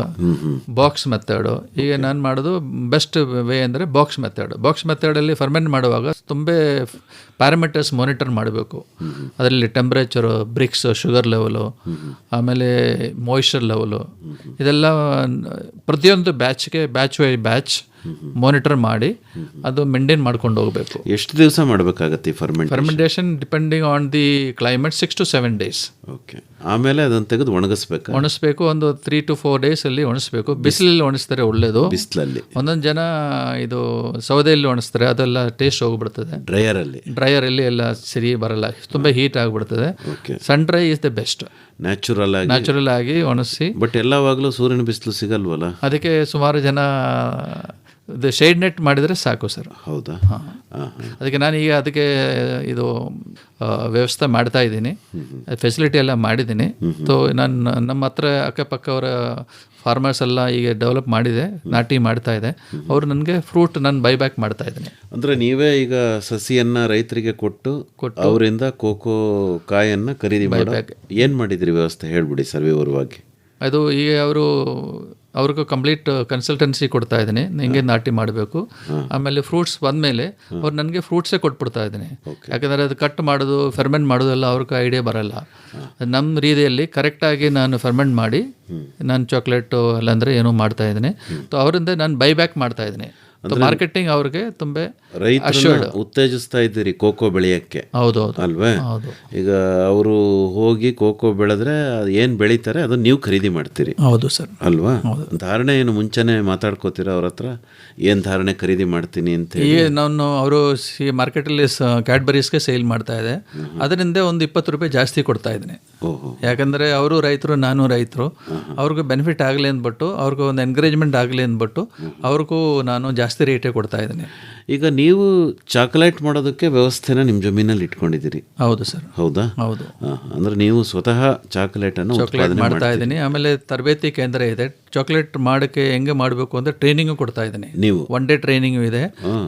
ಬಾಕ್ಸ್ ಮೆಥಡ್. ಈಗ ನಾನು ಮಾಡೋದು ಬೆಸ್ಟ್ ವೇ ಅಂದರೆ ಬಾಕ್ಸ್ ಮೆಥಡ್. ಬಾಕ್ಸ್ ಮೆಥಡಲ್ಲಿ ಫರ್ಮೆಂಟ್ ಮಾಡುವಾಗ ತುಂಬ ಪ್ಯಾರಾಮೀಟರ್ಸ್ ಮಾನಿಟರ್ ಮಾಡಬೇಕು. ಅದರಲ್ಲಿ ಟೆಂಪ್ರೇಚರು, ಬ್ರಿಕ್ಸ್, ಶುಗರ್ ಲೆವೆಲು, ಆಮೇಲೆ ಮಾಯಿಶ್ಚರ್ ಲೆವೆಲು, ಇದೆಲ್ಲ ಪ್ರತಿಯೊಂದು ಬ್ಯಾಚ್ಗೆ ಬ್ಯಾಚ್ ಬೈ ಬ್ಯಾಚ್ ಮಾನಿಟರ್ ಮಾಡಿ ಅದು ಮೇಂಟೈನ್ ಮಾಡ್ಕೊಂಡು ಹೋಗಬೇಕು. ಎಷ್ಟು ದಿವಸ ಮಾಡಬೇಕಾಗತ್ತೆ fermentation? Depending on the climate 6 to 7 days. Okay. ಆಮೇಲೆ ಅದನ್ನು ತೆಗೆದು ಒಣಗಿಸ್ಬೇಕು. ಒಂದು 3 to 4 days ಅಲ್ಲಿ ಒಣಗಿಸ್ಬೇಕು. ಬಿಸಿಲಲ್ಲಿ ಒಣಗಿಸ್ತಾರೆ ಒಳ್ಳೇದು. ಬಿಸಿಲಲ್ಲಿ ಒಂದೊಂದು ಜನ ಇದು ಸೌದೆಯಲ್ಲಿ ಒಣಗಿಸ್ತಾರೆ, ಅದೆಲ್ಲ ಟೇಸ್ಟ್ ಹೋಗ್ಬಿಡ್ತದೆ. ಡ್ರೈಯರಲ್ಲಿ ಎಲ್ಲ ಸರಿ ಬರಲ್ಲ, ತುಂಬ ಹೀಟ್ ಆಗಿಬಿಡ್ತದೆ. Sun dry is the best. Natural ಆಗಿ ಒಣಗಿಸಿ. ಬಟ್ ಎಲ್ಲವಾಗಲೂ ಸೂರ್ಯನ ಬಿಸಿಲು ಸಿಗಲ್ವಲ್ಲ, ಅದಕ್ಕೆ ಸುಮಾರು ಜನ ಇದು ಶೇಡ್ ನೆಟ್ ಮಾಡಿದರೆ ಸಾಕು ಸರ್. ಹೌದಾ? ಅದಕ್ಕೆ ನಾನೀಗ ಅದಕ್ಕೆ ಇದು ವ್ಯವಸ್ಥೆ ಮಾಡ್ತಾ ಇದ್ದೀನಿ, ಫೆಸಿಲಿಟಿ ಎಲ್ಲ ಮಾಡಿದ್ದೀನಿ. ಸೊ ನಾನು ನಮ್ಮ ಹತ್ರ ಅಕ್ಕಪಕ್ಕವರ ಫಾರ್ಮರ್ಸ್ ಎಲ್ಲ ಈಗ ಡೆವಲಪ್ ಮಾಡಿದೆ, ನಾಟಿ ಮಾಡ್ತಾ ಇದೆ. ಅವರು ನನಗೆ ಫ್ರೂಟ್ ನಾನು ಬೈಬ್ಯಾಕ್ ಮಾಡ್ತಾ ಇದ್ದೀನಿ. ಅಂದರೆ ನೀವೇ ಈಗ ಸಸಿಯನ್ನು ರೈತರಿಗೆ ಕೊಟ್ಟು ಅವರಿಂದ ಕೋಕೋ ಕಾಯನ್ನು ಖರೀದಿ ಬೈಬ್ಯಾಕ್ ಏನು ಮಾಡಿದಿರಿ ವ್ಯವಸ್ಥೆ ಹೇಳ್ಬಿಡಿ ಸರ್ ವಿವರವಾಗಿ. ಅದು ಈಗ ಅವ್ರಿಗೂ ಕಂಪ್ಲೀಟ್ ಕನ್ಸಲ್ಟೆನ್ಸಿ ಕೊಡ್ತಾ ಇದ್ದೀನಿ, ಹಿಂಗೆ ನಾಟಿ ಮಾಡಬೇಕು. ಆಮೇಲೆ ಫ್ರೂಟ್ಸ್ ಬಂದಮೇಲೆ ಅವ್ರು ನನಗೆ ಫ್ರೂಟ್ಸೇ ಕೊಟ್ಬಿಡ್ತಾ ಇದ್ದೀನಿ. ಯಾಕಂದರೆ ಅದು ಕಟ್ ಮಾಡೋದು, ಫರ್ಮೆಂಟ್ ಮಾಡೋದು ಎಲ್ಲ ಅವ್ರಿಗೆ ಐಡಿಯಾ ಬರಲ್ಲ. ನಮ್ಮ ರೀತಿಯಲ್ಲಿ ಕರೆಕ್ಟಾಗಿ ನಾನು ಫರ್ಮೆಂಟ್ ಮಾಡಿ ನಾನು ಚಾಕ್ಲೇಟು ಅಲ್ಲಾಂದರೆ ಏನೋ ಮಾಡ್ತಾ ಇದ್ದೀನಿ. ಸೊ ಅವರಿಂದ ನಾನು ಬೈಬ್ಯಾಕ್ ಮಾಡ್ತಾ ಇದ್ದೀನಿ. ಮಾರ್ಕೆಟಿಂಗ್ ಅವ್ರಿಗೆ ತುಂಬ ಉತ್ತೇಜಿಸ್ತಾ ಇದ್ದೀರಿ ಕೋಕೋ ಬೆಳೆಯಕ್ಕೆ. ಹೌದು ಅಲ್ವೇ? ಈಗ ಅವರು ಹೋಗಿ ಕೋಕೋ ಬೆಳೆದ್ರೆ ಏನು ಬೆಳೀತಾರೆ ಅದನ್ನ ನೀವು ಖರೀದಿ ಮಾಡ್ತೀರಿ. ಹೌದು ಸರ್. ಅಲ್ವಾ? ಧಾರಣೆ ಏನು ಮುಂಚೆನೆ ಮಾತಾಡ್ಕೋತೀರಾ ಅವ್ರ ಹತ್ರ, ಏನು ಧಾರಣೆ ಖರೀದಿ ಮಾಡ್ತೀನಿ ಅಂತ? ಈಗ ನಾನು ಅವರು ಮಾರ್ಕೆಟಲ್ಲಿ ಕ್ಯಾಡ್ಬರೀಸ್ಗೆ ಸೇಲ್ ಮಾಡ್ತಾ ಇದೆ, ಅದರಿಂದ ಒಂದು 20 ರೂಪಾಯಿ ಜಾಸ್ತಿ ಕೊಡ್ತಾ ಇದ್ದೀನಿ. ಯಾಕಂದರೆ ಅವರು ರೈತರು, ನಾನು ರೈತರು, ಅವ್ರಿಗೂ ಬೆನಿಫಿಟ್ ಆಗಲಿ ಅಂದ್ಬಿಟ್ಟು, ಅವ್ರಿಗೂ ಒಂದು ಎನ್ಕರೇಜ್ಮೆಂಟ್ ಆಗಲಿ ಅಂದ್ಬಿಟ್ಟು ಅವ್ರಿಗೂ ನಾನು ಜಾಸ್ತಿ ರೇಟೇ ಕೊಡ್ತಾ ಇದ್ದೀನಿ. ಈಗ ನೀವು ಚಾಕ್ಲೇಟ್ ಮಾಡೋದಕ್ಕೆ ವ್ಯವಸ್ಥೆನ ನಿಮ್ಮ ಜಮೀನಲ್ಲಿ ಇಟ್ಕೊಂಡಿದ್ದೀರಿ? ಹೌದು ಸರ್. ಹೌದಾ? ಹೌದು. ಅಂದರೆ ನೀವು ಸ್ವತಃ ಚಾಕ್ಲೇಟನ್ನು ಮಾಡ್ತಾ ಇದ್ದೀನಿ. ಆಮೇಲೆ ತರಬೇತಿ ಕೇಂದ್ರ ಇದೆ. ಚಾಕ್ಲೇಟ್ ಮಾಡೋಕ್ಕೆ ಹೆಂಗೆ ಮಾಡಬೇಕು ಅಂತ ಟ್ರೈನಿಂಗು ಕೊಡ್ತಾ ಇದ್ದೀನಿ. ನೀವು 1 day ಟ್ರೈನಿಂಗು ಇದೆ,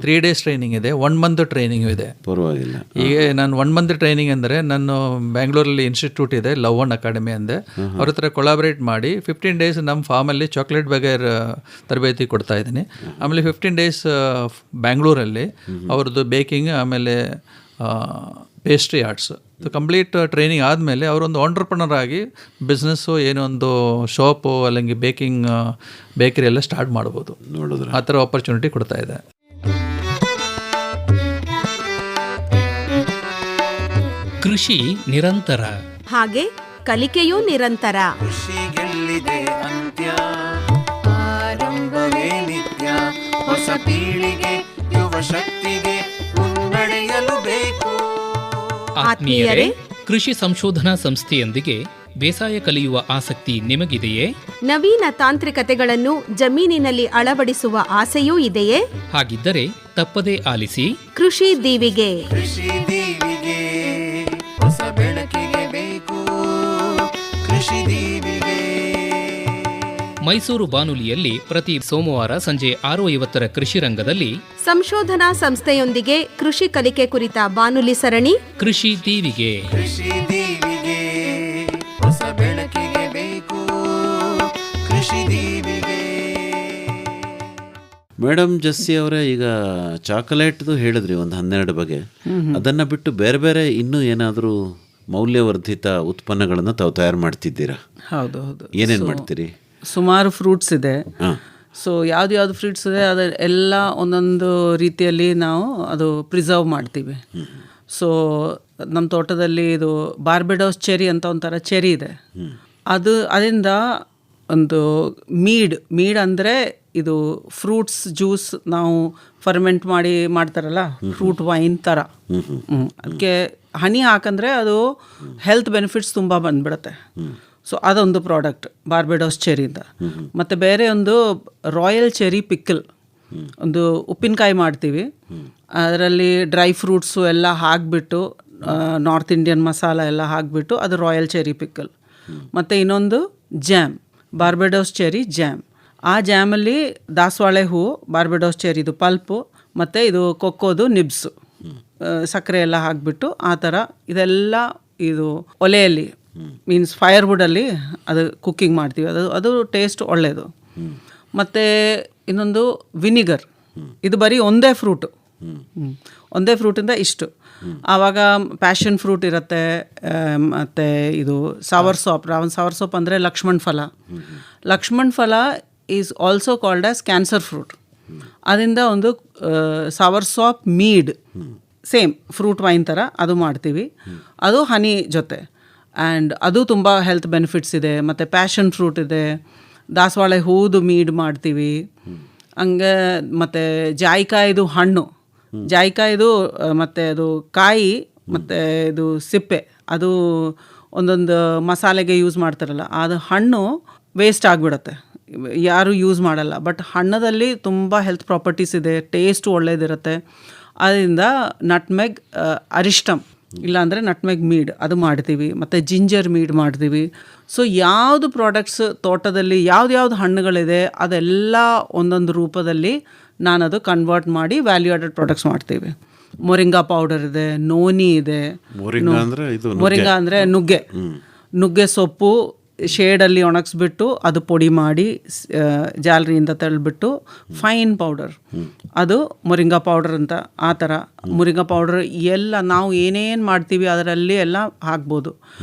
3 days ಟ್ರೈನಿಂಗ್ ಇದೆ, 1 month ಟ್ರೈನಿಂಗು ಇದೆ. ಪರವಾಗಿಲ್ಲ. ಈಗ ನಾನು 1 month ಟ್ರೈನಿಂಗ್ ಅಂದರೆ ನಾನು ಬ್ಯಾಂಗ್ಳೂರಲ್ಲಿ ಇನ್ಸ್ಟಿಟ್ಯೂಟ್ ಇದೆ, ಲವ್1 ಅಕಾಡೆಮಿ ಅಂದೆ, ಅವ್ರ ಹತ್ರ ಕೊಲಾಬ್ರೇಟ್ ಮಾಡಿ 15 days ನಮ್ಮ ಫಾರ್ಮಲ್ಲಿ ಚಾಕ್ಲೇಟ್ ಬಗ್ಗೆ ತರಬೇತಿ ಕೊಡ್ತಾ ಇದ್ದೀನಿ. ಆಮೇಲೆ 15 days ಬ್ಯಾಂಗ್ಳೂರಲ್ಲಿ ಅವ್ರದ್ದು ಬೇಕಿಂಗ್, ಆಮೇಲೆ ಪೇಸ್ಟ್ರಿ ಆರ್ಟ್ಸ್ ಕಂಪ್ಲೀಟ್ ಟ್ರೈನಿಂಗ್ ಆದಮೇಲೆ ಅವರೊಂದು ಆಂಟ್ರಪ್ರನರ್ ಆಗಿ ಬಿಸ್ನೆಸ್ಸು, ಏನೋ ಒಂದು ಶಾಪು അല്ലെങ്കിൽ ಬೇಕರಿ ಎಲ್ಲ ಸ್ಟಾರ್ಟ್ ಮಾಡ್ಬೋದು. ಆ ಥರ ಆಪರ್ಚುನಿಟಿ ಕೊಡ್ತಾ ಇದೆ. ಕೃಷಿ ನಿರಂತರ, ಹಾಗೆ ಕಲಿಕೆಯೂ ನಿರಂತರ. ಕೃಷಿಗೆಲ್ಲಿದೆ ಅಂತ್ಯ, ಆರಂಭವೇ ನಿತ್ಯ. ಹೊಸ ಪೀಳಿಗೆ ಯುವ ಶಕ್ತಿಗೆ ಮುನ್ನಡೆಯಲು ಬೇಕು. ಆತ್ಮೀಯರೇ, ಕೃಷಿ ಸಂಶೋಧನಾ ಸಂಸ್ಥೆಯೊಂದಿಗೆ ಬೇಸಾಯ ಕಲಿಯುವ ಆಸಕ್ತಿ ನಿಮಗಿದೆಯೇ? ನವೀನ ತಾಂತ್ರಿಕತೆಗಳನ್ನು ಜಮೀನಿನಲ್ಲಿ ಅಳವಡಿಸುವ ಆಸೆಯೂ ಇದೆಯೇ? ಹಾಗಿದ್ದರೆ ತಪ್ಪದೇ ಆಲಿಸಿ ಕೃಷಿ ದೀವಿಗೆ. ಕೃಷಿ ದೀವಿಗೆ ಹೊಸ ಬೆಳಕಿಗೆ ಬೇಕು. ಕೃಷಿ ದೀವಿಗೆ ಮೈಸೂರು ಬಾನುಲಿಯಲ್ಲಿ ಪ್ರತಿ ಸೋಮವಾರ ಸಂಜೆ 6:50 ಕೃಷಿ ರಂಗದಲ್ಲಿ ಸಂಶೋಧನಾ ಸಂಸ್ಥೆಯೊಂದಿಗೆ ಕೃಷಿ ಕಲಿಕೆ ಕುರಿತ ಬಾನುಲಿ ಸರಣಿ ಕೃಷಿ ದೀವಿಗೆ. ಕೃಷಿ ದೀವಿಗೆ ಹೊಸ ಬೆಳಕಿಗೆ ಬೇಕು. ಕೃಷಿ ದೀವಿಗೆ. ಮೇಡಮ್ ಜಸ್ಸಿ ಅವರೇ, ಈಗ ಚಾಕೊಲೇಟ್ದು ಹೇಳಿದ್ರಿ ಒಂದು 12 ಬಗೆ. ಅದನ್ನು ಬಿಟ್ಟು ಬೇರೆ ಬೇರೆ ಇನ್ನೂ ಏನಾದರೂ ಮೌಲ್ಯವರ್ಧಿತ ಉತ್ಪನ್ನಗಳನ್ನು ತಾವು ತಯಾರು ಮಾಡ್ತಿದ್ದೀರಾ? ಹೌದು ಹೌದು. ಏನೇನು ಮಾಡ್ತೀರಿ? ಸುಮಾರು ಫ್ರೂಟ್ಸ್ ಇದೆ. ಸೊ ಯಾವ್ದು ಫ್ರೂಟ್ಸ್ ಇದೆ ಅದು ಎಲ್ಲ ಒಂದೊಂದು ರೀತಿಯಲ್ಲಿ ನಾವು ಅದು ಪ್ರಿಸರ್ವ್ ಮಾಡ್ತೀವಿ. ಸೊ ನಮ್ಮ ತೋಟದಲ್ಲಿ ಇದು ಬಾರ್ಬೆಡೋಸ್ ಚೆರಿ ಅಂತ ಒಂಥರ ಚೆರಿ ಇದೆ. ಅದರಿಂದ ಒಂದು ಮೀಡ್ ಅಂದರೆ ಇದು ಫ್ರೂಟ್ಸ್ ಜ್ಯೂಸ್ ನಾವು ಫರ್ಮೆಂಟ್ ಮಾಡ್ತಾರಲ್ಲ, ಫ್ರೂಟ್ ವೈನ್ ಥರ. ಅದಕ್ಕೆ ಹನಿ ಹಾಕಂದ್ರೆ ಅದು ಹೆಲ್ತ್ ಬೆನಿಫಿಟ್ಸ್ ತುಂಬ ಬಂದ್ಬಿಡುತ್ತೆ. ಸೊ ಅದೊಂದು ಪ್ರಾಡಕ್ಟ್ ಬಾರ್ಬೆಡೋಸ್ ಚೆರಿಯಿಂದ. ಮತ್ತು ಬೇರೆ ಒಂದು ರಾಯಲ್ ಚೆರಿ ಪಿಕ್ಕಲ್, ಒಂದು ಉಪ್ಪಿನಕಾಯಿ ಮಾಡ್ತೀವಿ. ಅದರಲ್ಲಿ ಡ್ರೈ ಫ್ರೂಟ್ಸು ಎಲ್ಲ ಹಾಕಿಬಿಟ್ಟು, ನಾರ್ತ್ ಇಂಡಿಯನ್ ಮಸಾಲ ಎಲ್ಲ ಹಾಕಿಬಿಟ್ಟು ಅದು ರಾಯಲ್ ಚೆರಿ ಪಿಕ್ಕಲ್. ಮತ್ತು ಇನ್ನೊಂದು ಜ್ಯಾಮ್, ಬಾರ್ಬೆಡೋಸ್ ಚೆರಿ ಜ್ಯಾಮ್. ಆ ಜ್ಯಾಮಲ್ಲಿ ದಾಸವಾಳೆ ಹೂವು, ಬಾರ್ಬೆಡೋಸ್ ಚೆರಿದು ಪಲ್ಪು ಮತ್ತು ಇದು ಕೊಕ್ಕೋದು ನಿಬ್ಸು, ಸಕ್ಕರೆ ಎಲ್ಲ ಹಾಕಿಬಿಟ್ಟು ಆ ಥರ ಇದೆಲ್ಲ ಇದು ಒಲೆಯಲ್ಲಿ ಮೀನ್ಸ್ ಫೈರ್ವುಡಲ್ಲಿ ಅದು ಕುಕ್ಕಿಂಗ್ ಮಾಡ್ತೀವಿ. ಅದು ಟೇಸ್ಟ್ ಒಳ್ಳೆಯದು. ಮತ್ತು ಇನ್ನೊಂದು ವಿನಿಗರ್, ಇದು ಬರೀ ಒಂದೇ ಫ್ರೂಟು, ಒಂದೇ ಫ್ರೂಟಿಂದ ಇಷ್ಟು. ಆವಾಗ ಪ್ಯಾಷನ್ ಫ್ರೂಟ್ ಇರುತ್ತೆ, ಮತ್ತು ಇದು ಸವರ್ ಸೋಪ್ ಅಂದರೆ ಲಕ್ಷ್ಮಣ್ ಫಲ. ಲಕ್ಷ್ಮಣ್ ಫಲ is also called as cancer fruit. ಅದರಿಂದ ಒಂದು ಸವರ್ ಸಾಪ್ ಮೀಡ್, ಸೇಮ್ ಫ್ರೂಟ್ ವೈನ್ ಥರ ಅದು ಮಾಡ್ತೀವಿ. ಅದು ಹನಿ ಜೊತೆ, ಆ್ಯಂಡ್ ಅದು ತುಂಬ ಹೆಲ್ತ್ ಬೆನಿಫಿಟ್ಸ್ ಇದೆ. ಮತ್ತು ಪ್ಯಾಷನ್ ಫ್ರೂಟ್ ಇದೆ, ದಾಸವಾಳೆ ಹೂದು ಮೀಡ್ ಮಾಡ್ತೀವಿ. ಹಂಗೆ ಮತ್ತು ಜಾಯಿಕಾಯಿದು ಹಣ್ಣು, ಜಾಯಿಕಾಯಿದು ಮತ್ತು ಅದು ಕಾಯಿ ಮತ್ತು ಇದು ಸಿಪ್ಪೆ, ಅದು ಒಂದೊಂದು ಮಸಾಲೆಗೆ ಯೂಸ್ ಮಾಡ್ತಾರಲ್ಲ, ಅದು ಹಣ್ಣು ವೇಸ್ಟ್ ಆಗಿಬಿಡುತ್ತೆ, ಯಾರೂ ಯೂಸ್ ಮಾಡಲ್ಲ. ಬಟ್ ಹಣ್ಣದಲ್ಲಿ ತುಂಬ ಹೆಲ್ತ್ ಪ್ರಾಪರ್ಟೀಸ್ ಇದೆ, ಟೇಸ್ಟು ಒಳ್ಳೇದಿರುತ್ತೆ. ಅದರಿಂದ ನಟ್ಮೆಗ್ ಅರಿಷ್ಟಮ್ ಇಲ್ಲಾಂದರೆ ನಟ್ಮೆಗ್ ಮೀಡ್ ಅದು ಮಾಡ್ತೀವಿ. ಮತ್ತು ಜಿಂಜರ್ ಮೀಡ್ ಮಾಡ್ತೀವಿ. ಸೊ ಯಾವುದು ಪ್ರಾಡಕ್ಟ್ಸ್ ತೋಟದಲ್ಲಿ ಯಾವ್ದು ಹಣ್ಣುಗಳಿದೆ ಅದೆಲ್ಲ ಒಂದೊಂದು ರೂಪದಲ್ಲಿ ನಾನದು ಕನ್ವರ್ಟ್ ಮಾಡಿ ವ್ಯಾಲ್ಯೂ ಆಡೆಡ್ ಪ್ರಾಡಕ್ಟ್ಸ್ ಮಾಡ್ತೀವಿ. ಮೊರಿಂಗಾ ಪೌಡರ್ ಇದೆ, ನೋನಿ ಇದೆ. ಮೊರಿಂಗಾ ಅಂದರೆ ನುಗ್ಗೆ ಸೊಪ್ಪು ಶೇಡಲ್ಲಿ ಒಣಗಿಸ್ಬಿಟ್ಟು ಅದು ಪುಡಿ ಮಾಡಿ ಜಾಲರಿಯಿಂದ ತಳ್ಳಿಬಿಟ್ಟು ಫೈನ್ ಪೌಡರ್, ಅದು ಮೊರಿಂಗಾ ಪೌಡರ್ ಅಂತ. ಆ ಥರ ಮೊರಿಂಗಾ ಪೌಡರ್ ಎಲ್ಲ ನಾವು ಏನೇನು ಮಾಡ್ತೀವಿ ಅದರಲ್ಲಿ ಎಲ್ಲ ಹಾಕ್ಬೋದು.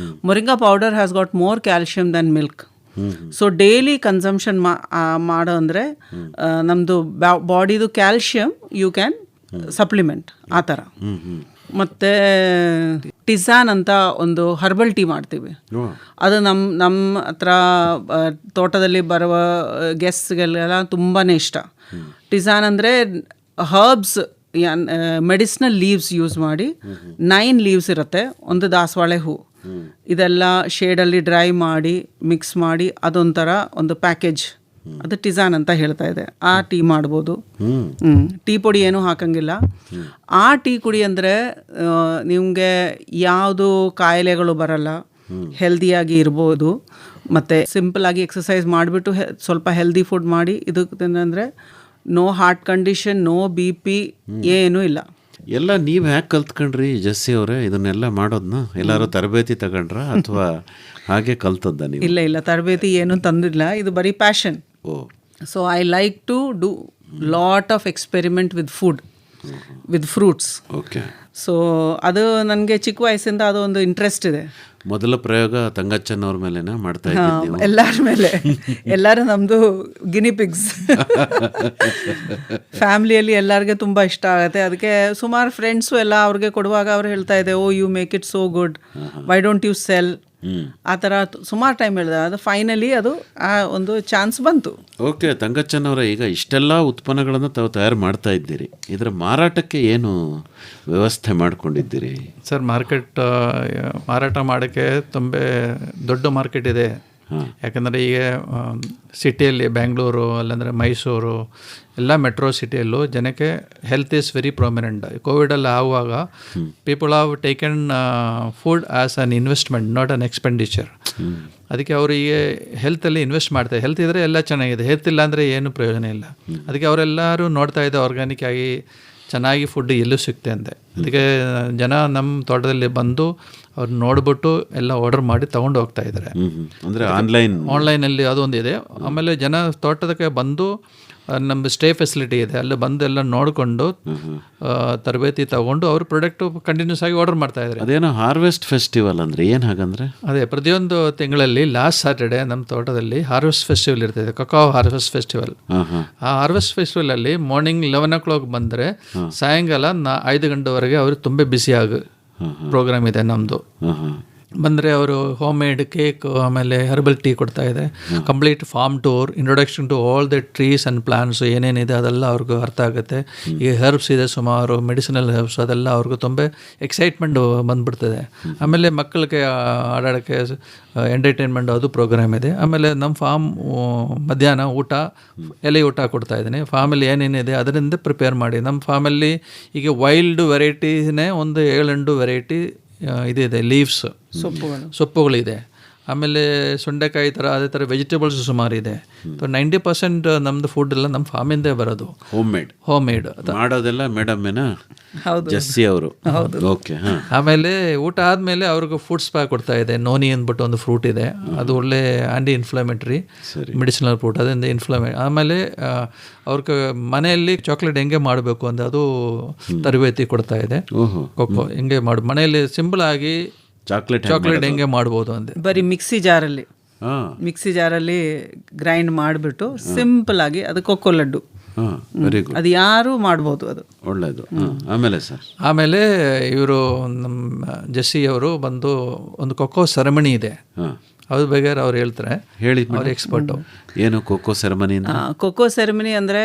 Moringa powder has got more calcium then milk. So daily consumption ಮಾಡೋ ಅಂದರೆ ನಮ್ಮದು ಬಾಡಿದು ಕ್ಯಾಲ್ಶಿಯಮ್ ಯು ಕ್ಯಾನ್ ಸಪ್ಲಿಮೆಂಟ್ ಆ ಥರ. ಮತ್ತು ಟಿಸಾನ್ ಅಂತ ಒಂದು ಹರ್ಬಲ್ ಟೀ ಮಾಡ್ತೀವಿ. ಅದು ನಮ್ಮ ಹತ್ರ ತೋಟದಲ್ಲಿ ಬರುವ ಗೆಸ್ಟ್ಗೆಲ್ಲ ತುಂಬಾ ಇಷ್ಟ. ಟಿಸಾನ್ ಅಂದರೆ ಹರ್ಬ್ಸ್, ಮೆಡಿಸಿನಲ್ ಲೀವ್ಸ್ ಯೂಸ್ ಮಾಡಿ 9 ಲೀವ್ಸ್ ಇರುತ್ತೆ, ಒಂದು ದಾಸವಾಳೆ ಹೂ, ಇದೆಲ್ಲ ಶೇಡಲ್ಲಿ ಡ್ರೈ ಮಾಡಿ ಮಿಕ್ಸ್ ಮಾಡಿ ಅದೊಂಥರ ಒಂದು ಪ್ಯಾಕೇಜ್, ಅದು ಟಿಸಾನ್ ಅಂತ ಹೇಳ್ತಾ ಇದೆ. ಆ ಟೀ ಮಾಡ್ಬೋದು. ಟೀ ಪುಡಿ ಏನೂ ಹಾಕಂಗಿಲ್ಲ. ಆ ಟೀ ಕುಡಿ ಅಂದರೆ ನಿಮಗೆ ಯಾವುದು ಕಾಯಿಲೆಗಳು ಬರಲ್ಲ, ಹೆಲ್ದಿಯಾಗಿ ಇರ್ಬೋದು. ಮತ್ತು ಸಿಂಪಲಾಗಿ ಎಕ್ಸಸೈಸ್ ಮಾಡಿಬಿಟ್ಟು ಸ್ವಲ್ಪ ಹೆಲ್ದಿ ಫುಡ್ ಮಾಡಿ ಇದು ಅಂದರೆ no heart condition, no BP ಏನೂ ಇಲ್ಲ. ಎಲ್ಲ ನೀವು ಹ್ಯಾಕೆ ಕಲ್ತ್ಕೊಂಡ್ರಿ ಜಸ್ಸಿ ಅವರೇ ಇದನ್ನೆಲ್ಲ ಮಾಡೋದನ್ನ? ಎಲ್ಲರೂ ತರಬೇತಿ ತಗೊಂಡ್ರ ಅಥವಾ ಹಾಗೆ ಕಲ್ತದ್ದ ನೀವು? ಇಲ್ಲ ತರಬೇತಿ ಏನೂ ತಂದಿಲ್ಲ, ಇದು ಬರೀ passion. So I like to do lot of experiment with food. With fruits. Okay. So ಅದು ನನಗೆ ಚಿಕ್ಕ ವಯಸ್ಸಿಂದ ಅದು ಒಂದು ಇಂಟ್ರೆಸ್ಟ್ ಇದೆ. ಮೊದಲ ಪ್ರಯೋಗ ತಂಗಚ್ಚನವ್ರ ಮೇಲೆನಾ ಮಾಡ್ತಾ ಇದ್ದೀವಿ? ಎಲ್ಲರ ಮೇಲೆ. ಎಲ್ಲರೂ ನಮ್ಮದು ಗಿನಿಪಿಗ್ಸ್. ಫ್ಯಾಮ್ಲಿಯಲ್ಲಿ ಎಲ್ಲರಿಗೆ ತುಂಬ ಇಷ್ಟ ಆಗುತ್ತೆ. ಅದಕ್ಕೆ ಸುಮಾರು ಫ್ರೆಂಡ್ಸು ಎಲ್ಲ ಅವ್ರಿಗೆ ಕೊಡುವಾಗ ಅವ್ರು ಹೇಳ್ತಾ ಇದೆ, oh you make it so good, why don't you sell, ಆ ಥರ ಸುಮಾರು ಟೈಮ್ ಹೇಳಿದೆ. ಅದು ಫೈನಲಿ ಅದು ಆ ಒಂದು ಚಾನ್ಸ್ ಬಂತು. ಓಕೆ. ತಂಗಚ್ಚನವರ, ಈಗ ಇಷ್ಟೆಲ್ಲ ಉತ್ಪನ್ನಗಳನ್ನು ತಾವು ತಯಾರು ಮಾಡ್ತಾ ಇದ್ದೀರಿ, ಇದರ ಮಾರಾಟಕ್ಕೆ ಏನು ವ್ಯವಸ್ಥೆ ಮಾಡ್ಕೊಂಡಿದ್ದೀರಿ? ಸರ್, ಮಾರಾಟ ಮಾಡೋಕ್ಕೆ ತುಂಬ ದೊಡ್ಡ ಮಾರ್ಕೆಟ್ ಇದೆ. ಯಾಕಂದರೆ ಈಗ ಸಿಟಿಯಲ್ಲಿ ಬ್ಯಾಂಗ್ಳೂರು ಅಲ್ಲಾಂದರೆ ಮೈಸೂರು ಎಲ್ಲ ಮೆಟ್ರೋ ಸಿಟಿಯಲ್ಲೂ ಜನಕ್ಕೆ ಹೆಲ್ತ್ ಈಸ್ ವೆರಿ ಪ್ರೊಮಿನೆಂಟ್. ಕೋವಿಡಲ್ಲಿ ಆಗುವಾಗ people have taken food as an investment, not an expenditure. ಅದಕ್ಕೆ ಅವರಿಗೆ ಹೆಲ್ತಲ್ಲಿ ಇನ್ವೆಸ್ಟ್ ಮಾಡ್ತಾರೆ. ಹೆಲ್ತ್ ಇದ್ದರೆ ಎಲ್ಲ ಚೆನ್ನಾಗಿದೆ, ಹೆಲ್ತ್ ಇಲ್ಲ ಅಂದರೆ ಏನು ಪ್ರಯೋಜನ ಇಲ್ಲ. ಅದಕ್ಕೆ ಅವರೆಲ್ಲರೂ ನೋಡ್ತಾ ಇದ್ದೆ ಆರ್ಗ್ಯಾನಿಕ್ ಆಗಿ ಚೆನ್ನಾಗಿ ಫುಡ್ ಎಲ್ಲೂ ಸಿಗುತ್ತೆ ಅಂತೆ. ಅದಕ್ಕೆ ಜನ ನಮ್ಮ ತೋಟದಲ್ಲಿ ಬಂದು ಅವ್ರು ನೋಡ್ಬಿಟ್ಟು ಎಲ್ಲ ಆರ್ಡರ್ ಮಾಡಿ ತೊಗೊಂಡು ಹೋಗ್ತಾ ಇದ್ದಾರೆ. ಅಂದರೆ ಆನ್ಲೈನಲ್ಲಿ ಅದೊಂದು ಇದೆ. ಆಮೇಲೆ ಜನ ತೋಟದಕ್ಕೆ ಬಂದು ನಮ್ಮ ಸ್ಟೇ ಫೆಸಿಲಿಟಿ ಇದೆ, ಅಲ್ಲಿ ಬಂದು ಎಲ್ಲ ನೋಡಿಕೊಂಡು ತರಬೇತಿ ತಗೊಂಡು ಅವರು ಪ್ರಾಡಕ್ಟು ಕಂಟಿನ್ಯೂಸ್ ಆಗಿ ಆರ್ಡರ್ ಮಾಡ್ತಾ ಇದ್ದಾರೆ. ಅದೇನೋ ಹಾರ್ವೆಸ್ಟ್ ಫೆಸ್ಟಿವಲ್ ಅಂದರೆ ಏನು ಹಾಗಂದ್ರೆ? ಅದೇ ಪ್ರತಿಯೊಂದು ತಿಂಗಳಲ್ಲಿ ಲಾಸ್ಟ್ ಸ್ಯಾಟರ್ಡೆ ನಮ್ಮ ತೋಟದಲ್ಲಿ ಹಾರ್ವೆಸ್ಟ್ ಫೆಸ್ಟಿವಲ್ ಇರ್ತದೆ, ಕಕಾವ್ ಹಾರ್ವೆಸ್ಟ್ ಫೆಸ್ಟಿವಲ್. ಆ ಹಾರ್ವೆಸ್ಟ್ ಫೆಸ್ಟಿವಲಲ್ಲಿ ಮಾರ್ನಿಂಗ್ 11 o'clock ಬಂದರೆ ಸಾಯಂಕಾಲ 5 ಗಂಟೆವರೆಗೆ ಅವರು ತುಂಬ ಬಿಸಿಯಾಗಿ ಪ್ರೋಗ್ರಾಮ್ ಇದೆ ನಮ್ಮದು. ಬಂದರೆ ಅವರು ಹೋಮ್ ಮೇಡ್ ಕೇಕ್, ಆಮೇಲೆ ಹರ್ಬಲ್ ಟೀ ಕೊಡ್ತಾ ಇದೆ, complete farm tour, introduction to all the trees and plants ಏನೇನಿದೆ ಅದೆಲ್ಲ ಅವ್ರಿಗೂ ಅರ್ಥ ಆಗುತ್ತೆ. ಈಗ ಹರ್ಬ್ಸ್ ಇದೆ ಸುಮಾರು, ಮೆಡಿಸಿನಲ್ ಹರ್ಬ್ಸ್, ಅದೆಲ್ಲ ಅವ್ರಿಗೂ ತುಂಬ ಎಕ್ಸೈಟ್ಮೆಂಟ್ ಬಂದುಬಿಡ್ತದೆ. ಆಮೇಲೆ ಮಕ್ಕಳಿಗೆ ಆಡೋಕ್ಕೆ ಎಂಟರ್ಟೈನ್ಮೆಂಟ್ ಅದು ಪ್ರೋಗ್ರಾಮ್ ಇದೆ. ಆಮೇಲೆ ನಮ್ಮ ಫಾರ್ಮ್ ಮಧ್ಯಾಹ್ನ ಊಟ, ಎಲೆ ಊಟ ಕೊಡ್ತಾ ಇದ್ದೀನಿ. ಫಾರ್ಮಲ್ಲಿ ಏನೇನಿದೆ ಅದರಿಂದ ಪ್ರಿಪೇರ್ ಮಾಡಿ. ನಮ್ಮ ಫಾರ್ಮಲ್ಲಿ ಈಗ ವೈಲ್ಡ್ ವೆರೈಟಿನೇ ಒಂದು 7-8 ವೆರೈಟಿ ಇದಿದೆ, ಲೀವ್ಸ್ ಸೊಪ್ಪುಗಳಿದೆ. ಆಮೇಲೆ ಸುಂಡೆಕಾಯಿ ಥರ ಅದೇ ಥರ ವೆಜಿಟೇಬಲ್ಸ್ ಸುಮಾರು ಇದೆ. 90% ನಮ್ಮದು ಫುಡ್ ಎಲ್ಲ ನಮ್ಮ ಫಾರ್ಮಿಂದೇ ಬರೋದು, ಹೋಮ್ ಮೇಡ್ ಮಾಡೋದೆಲ್ಲ ಮೇಡಮ್ಮೇನಾ? ಜಸ್ಸಿ ಅವರು. ಓಕೆ. ಆಮೇಲೆ ಊಟ ಆದಮೇಲೆ ಅವ್ರಿಗೆ ಫುಡ್ ಸ್ಪಾ ಕೊಡ್ತಾ ಇದೆ. ನೋನಿ ಅಂದ್ಬಿಟ್ಟು ಒಂದು ಫ್ರೂಟ್ ಇದೆ, ಅದು ಒಳ್ಳೆ ಆ್ಯಂಟಿ ಇನ್ಫ್ಲಮೇಟ್ರಿ ಮೆಡಿಸಿನಲ್ ಫ್ರೂಟ್, ಅದರಿಂದ ಆಮೇಲೆ ಅವ್ರಿಗೆ ಮನೆಯಲ್ಲಿ ಚಾಕ್ಲೇಟ್ ಹೆಂಗೆ ಮಾಡಬೇಕು ಅಂತ ಅದು ತರಬೇತಿ ಕೊಡ್ತಾ ಇದೆ. ಕೊಕ್ಕೋ ಹೆಂಗೆ ಮನೆಯಲ್ಲಿ ಸಿಂಪಲ್ ಆಗಿ ಚಾಕ್ಲೇಟ್ ಹೆಂಗೆ ಮಾಡ್ಬೋದು ಅಂದೆ. ಬರೀ ಮಿಕ್ಸಿ ಜಾರಲ್ಲಿ ಗ್ರೈಂಡ್ ಮಾಡಿಬಿಟ್ಟು ಸಿಂಪಲ್ ಆಗಿ ಅದು ಕೊಕ್ಕೋ ಲಡ್ಡು, ಅದು ಯಾರು ಮಾಡ್ಬೋದು, ಅದು ಒಳ್ಳೆಯದು. ಆಮೇಲೆ ಇವರು ನಮ್ಮ ಜೆಸ್ಸಿ ಅವರು ಬಂದು ಒಂದು ಕೊಕ್ಕೋ ಸೆರೆಮನಿ ಇದೆ, ಅದ್ರ ಬಗ್ಗೆ ಅವ್ರು ಹೇಳ್ತಾರೆ. ಹೇಳಿ, ಅವ್ರ ಎಕ್ಸ್ಪರ್ಟು. ಏನು ಕೊಕ್ಕೋ ಸೆರೆಮನಿ? ಕೊಕ್ಕೋ ಸೆರೆಮನಿ ಅಂದರೆ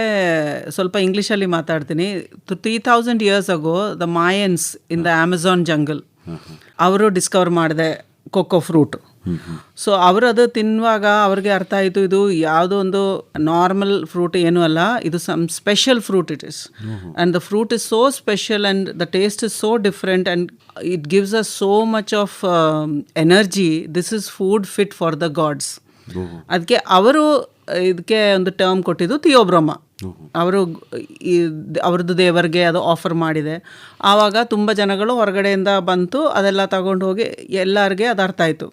ಸ್ವಲ್ಪ ಇಂಗ್ಲೀಷಲ್ಲಿ ಮಾತಾಡ್ತೀನಿ. 3000 years ago the Mayans in the Amazon jungle ಅವರು ಡಿಸ್ಕವರ್ ಮಾಡಿದೆ ಕೊಕ್ಕೋ ಫ್ರೂಟ್. ಸೊ ಅವರು ಅದು ತಿನ್ನುವಾಗ ಅವ್ರಿಗೆ ಅರ್ಥ ಆಯಿತು, ಇದು ಯಾವುದೋ ಒಂದು ನಾರ್ಮಲ್ ಫ್ರೂಟ್ ಏನೂ ಅಲ್ಲ, ಇದು some special fruit it is. And the fruit is so special and the taste is so different and it gives us so much of energy. This is food fit for the gods. ಅದಕ್ಕೆ ಅವರು ಇದಕ್ಕೆ ಒಂದು term ಕೊಟ್ಟಿದ್ದು ಥಿಯೋಬ್ರಹ್ಮ. ಅವ್ರದ್ದು ದೇವರಿಗೆ ಅದು offer ಮಾಡಿದೆ. ಆವಾಗ ತುಂಬ ಜನಗಳು ಹೊರಗಡೆಯಿಂದ ಬಂತು, ಅದೆಲ್ಲ ತಗೊಂಡು ಹೋಗಿ ಎಲ್ಲರಿಗೆ ಅದು ಅರ್ಥ ಆಯಿತು.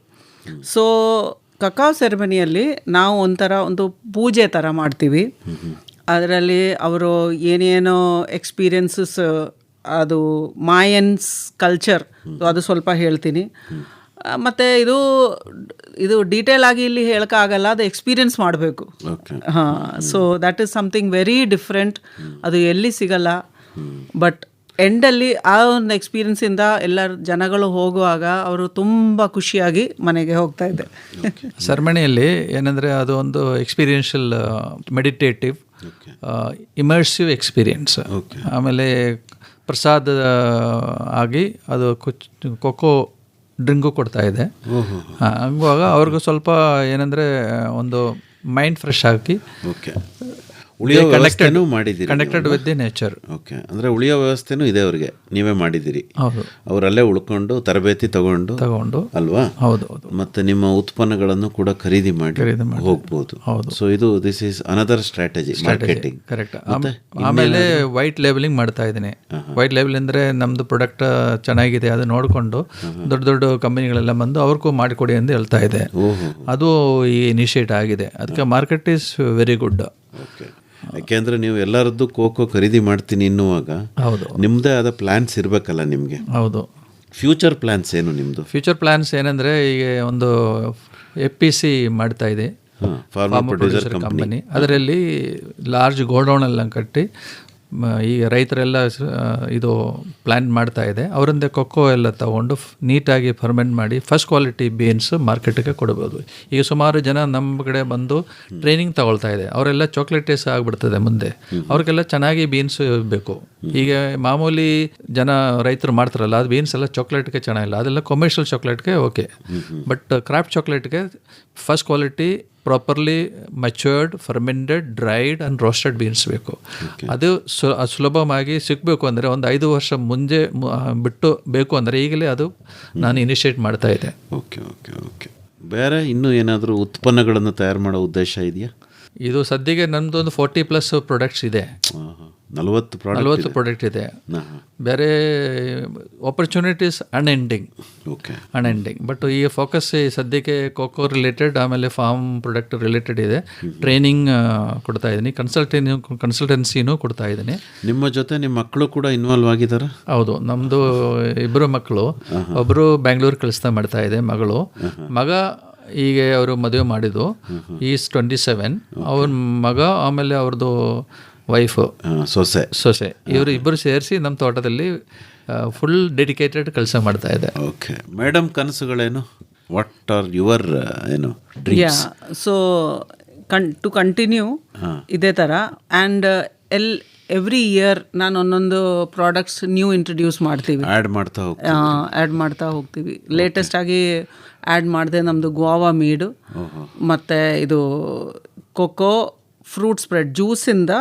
ಸೊ ಕಕಾವ್ ಸೆರೆಮನಿಯಲ್ಲಿ ನಾವು ಒಂದು ಪೂಜೆ ಥರ ಮಾಡ್ತೀವಿ. ಅದರಲ್ಲಿ ಅವರು ಏನೇನೋ ಎಕ್ಸ್ಪೀರಿಯನ್ಸಸ್, ಅದು ಮಾಯನ್ಸ್ ಕಲ್ಚರ್, ಅದು ಸ್ವಲ್ಪ ಹೇಳ್ತೀನಿ. ಮತ್ತು ಇದು ಡೀಟೇಲ್ ಆಗಿ ಇಲ್ಲಿ ಹೇಳೋಕ್ಕಾಗಲ್ಲ, ಅದು ಎಕ್ಸ್ಪೀರಿಯನ್ಸ್ ಮಾಡಬೇಕು. So that is something very different, ಅದು ಎಲ್ಲಿ ಸಿಗಲ್ಲ. ಬಟ್ ಎಂಡಲ್ಲಿ ಆ ಒಂದು ಎಕ್ಸ್ಪೀರಿಯನ್ಸಿಂದ ಎಲ್ಲ ಜನಗಳು ಹೋಗುವಾಗ ಅವರು ತುಂಬ ಖುಷಿಯಾಗಿ ಮನೆಗೆ ಹೋಗ್ತಾ ಇದ್ದೆ. ಸೆರೆಮನಿಯಲ್ಲಿ ಏನಂದರೆ ಅದು ಒಂದು ಎಕ್ಸ್ಪೀರಿಯನ್ಷಿಯಲ್, ಮೆಡಿಟೇಟಿವ್, ಇಮರ್ಸಿವ್ ಎಕ್ಸ್ಪೀರಿಯನ್ಸ್. ಆಮೇಲೆ ಪ್ರಸಾದ ಆಗಿ ಅದು ಕೊಕ್ಕೋ ಡ್ರಿಂಕು ಕೊಡ್ತಾ ಇದೆ. ಹಂಗುವಾಗ ಅವ್ರಿಗೂ ಸ್ವಲ್ಪ ಏನಂದರೆ ಒಂದು ಮೈಂಡ್ ಫ್ರೆಶ್ ಆಗಿ connected with the nature. Okay. ಅಂದರೆ ಉಳಿಯೋ ವ್ಯವಸ್ಥೆನೂ ಇದೆ ಅವ್ರಿಗೆ, ನೀವೇ ಮಾಡಿದ್ದೀರಿ? ಹೌದು. ಅವರಲ್ಲೇ ಉಳ್ಕೊಂಡು ತರಬೇತಿ ತಗೊಂಡು ಅಲ್ವಾ? ಹೌದು. ಮತ್ತು ನಿಮ್ಮ ಉತ್ಪನ್ನಗಳನ್ನು ಕೂಡ ಖರೀದಿ ಮಾಡಿ ಹೋಗ್ಬೋದು. ಹೌದು. ಸೊ ಇದು this is another strategy, marketing. Correct. ಆಮೇಲೆ ವೈಟ್ ಲೇಬಲಿಂಗ್ ಮಾಡ್ತಾ ಇದ್ದೀನಿ. ವೈಟ್ ಲೇಬಲ್ ಅಂದರೆ ನಮ್ಮದು ಪ್ರಾಡಕ್ಟ್ ಚೆನ್ನಾಗಿದೆ ಅದು ನೋಡಿಕೊಂಡು ದೊಡ್ಡ ದೊಡ್ಡ ಕಂಪನಿಗಳೆಲ್ಲ ಬಂದು ಅವ್ರಿಗೂ ಮಾಡಿಕೊಡಿ ಅಂತ ಹೇಳ್ತಾ ಇದೆ. ಅದು ಈ ಇನಿಷಿಯೇಟ್ ಆಗಿದೆ. ಅದಕ್ಕೆ ಮಾರ್ಕೆಟ್ ಈಸ್ ವೆರಿ ಗುಡ್. ಯಾಕೆಂದರೆ ನೀವು ಎಲ್ಲರದ್ದು ಕೋಕೋ ಖರೀದಿ ಮಾಡ್ತೀನಿ ಎನ್ನುವಾಗ ಹೌದು ನಿಮ್ಮದೇ ಆದ ಪ್ಲ್ಯಾನ್ಸ್ ಇರಬೇಕಲ್ಲ ನಿಮಗೆ. ಹೌದು. ಫ್ಯೂಚರ್ ಪ್ಲ್ಯಾನ್ಸ್ ಏನು ನಿಮ್ಮದು? ಫ್ಯೂಚರ್ ಪ್ಲ್ಯಾನ್ಸ್ ಏನಂದರೆ ಈಗ ಒಂದು FPC ಮಾಡ್ತಾ ಇದೆ, ಫಾರ್ಮರ್ ಪ್ರೊಡ್ಯೂಸರ್ ಕಂಪನಿ. ಅದರಲ್ಲಿ ಲಾರ್ಜ್ ಗೋಡೌನ್ ಎಲ್ಲ ಕಟ್ಟಿ ಈಗ ರೈತರೆಲ್ಲ ಇದು ಪ್ಲ್ಯಾನ್ ಮಾಡ್ತಾ ಇದೆ. ಅವರಿಂದ ಕೊಕ್ಕೋ ಎಲ್ಲ ತಗೊಂಡು ನೀಟಾಗಿ ಫರ್ಮೆಂಟ್ ಮಾಡಿ ಫಸ್ಟ್ ಕ್ವಾಲಿಟಿ ಬೀನ್ಸ್ ಮಾರ್ಕೆಟ್ಗೆ ಕೊಡ್ಬೋದು. ಈಗ ಸುಮಾರು ಜನ ನಮ್ಮ ಕಡೆ ಬಂದು ಟ್ರೈನಿಂಗ್ ತಗೊಳ್ತಾ ಇದೆ. ಅವರೆಲ್ಲ ಚಾಕ್ಲೇಟೇಸ್ ಆಗಿಬಿಡ್ತದೆ ಮುಂದೆ. ಅವ್ರಿಗೆಲ್ಲ ಚೆನ್ನಾಗಿ ಬೀನ್ಸ್ ಬೇಕು. ಈಗ ಮಾಮೂಲಿ ಜನ ರೈತರು ಮಾಡ್ತಾರಲ್ಲ, ಅದು ಬೀನ್ಸ್ ಎಲ್ಲ ಚಾಕ್ಲೇಟ್ಗೆ ಚೆನ್ನಾಗಿಲ್ಲ, ಅದೆಲ್ಲ ಕಮರ್ಷಿಯಲ್ ಚಾಕ್ಲೇಟ್ಗೆ ಓಕೆ. ಬಟ್ ಕ್ರಾಫ್ಟ್ ಚಾಕ್ಲೇಟ್ಗೆ first quality properly matured, fermented, dried and roasted beans ಬೇಕು. ಅದು ಸುಲಭವಾಗಿ ಸಿಗಬೇಕು ಅಂದರೆ ಒಂದು 5 ವರ್ಷ ಮುಂಚೆ ಬಿಟ್ಟು ಬೇಕು ಅಂದರೆ ಈಗಲೇ ಅದು ನಾನು ಇನಿಷಿಯೇಟ್ ಮಾಡ್ತಾ ಇದ್ದೆ. Okay okay okay. ಬೇರೆ ಇನ್ನೂ ಏನಾದರೂ ಉತ್ಪನ್ನಗಳನ್ನು ತಯಾರು ಮಾಡೋ ಉದ್ದೇಶ ಇದೆಯಾ? ಇದು ಸದ್ಯಕ್ಕೆ ನಮ್ಮದು ಒಂದು 40+ ಪ್ರಾಡಕ್ಟ್ಸ್ ಇದೆ. 40 ಪ್ರಾಡಕ್ಟ್ ಇದೆ. ಬೇರೆ opportunities unending. Okay, unending. But ಈಗ ಫೋಕಸ್ ಸದ್ಯಕ್ಕೆ ಕೋಕೋ ರಿಲೇಟೆಡ್, ಆಮೇಲೆ ಫಾರ್ಮ್ ಪ್ರಾಡಕ್ಟ್ ರಿಲೇಟೆಡ್ ಇದೆ. ಟ್ರೈನಿಂಗ್ ಕೊಡ್ತಾ ಇದ್ದೀನಿ, ಕನ್ಸಲ್ಟೆನ್ಸಿನೂ ಕೊಡ್ತಾ ಇದ್ದೀನಿ. ನಿಮ್ಮ ಜೊತೆ ನಿಮ್ಮ ಮಕ್ಕಳು ಕೂಡ ಇನ್ವಾಲ್ವ್ ಆಗಿದ್ದಾರೆ? ಹೌದು, ನಮ್ಮದು 2 ಮಕ್ಕಳು. ಒಬ್ಬರು ಬ್ಯಾಂಗ್ಳೂರು ಕೆಲಸ ಮಾಡ್ತಾ ಇದೆ, ಮಗ ಈಗ ಅವರು ಮದುವೆ ಮಾಡಿದ್ದು. ಈಸ್ 27. ಅವ್ರ ಮಗ ಆಮೇಲೆ ಅವ್ರದ್ದು ವೈಫು, ಸೊಸೆ, ಇವರು ಇಬ್ಬರು ಸೇರಿಸಿ ನಮ್ಮ ತೋಟದಲ್ಲಿ ಫುಲ್ ಡೆಡಿಕೇಟೆಡ್ ಕೆಲಸ ಮಾಡ್ತಾ ಇದೆ. ಓಕೆ ಮೇಡಮ್, ಕನಸುಗಳೇನು? ವಾಟ್ ಆರ್ ಯುವರ್ ಏನು ಡ್ರೀಮ್ಸ್? ಸೊ ಟು ಕಂಟಿನ್ಯೂ ಇದೇ ಥರ ಆ್ಯಂಡ್ ಎವ್ರಿ ಇಯರ್ ನಾನು ಒಂದೊಂದು ಪ್ರಾಡಕ್ಟ್ಸ್ ನ್ಯೂ ಇಂಟ್ರೊಡ್ಯೂಸ್ ಮಾಡ್ತೀವಿ, ಆ್ಯಡ್ ಮಾಡ್ತಾ ಹೋಗ್ತೀವಿ. ಲೇಟೆಸ್ಟ್ ಆಗಿ ಆ್ಯಡ್ ಮಾಡಿದೆ ನಮ್ಮದು ಗೋವಾ ಮೀಡು, ಮತ್ತು ಇದು ಕೊಕ್ಕೋ ಫ್ರೂಟ್ ಸ್ಪ್ರೆಡ್, ಜ್ಯೂಸಿಂದ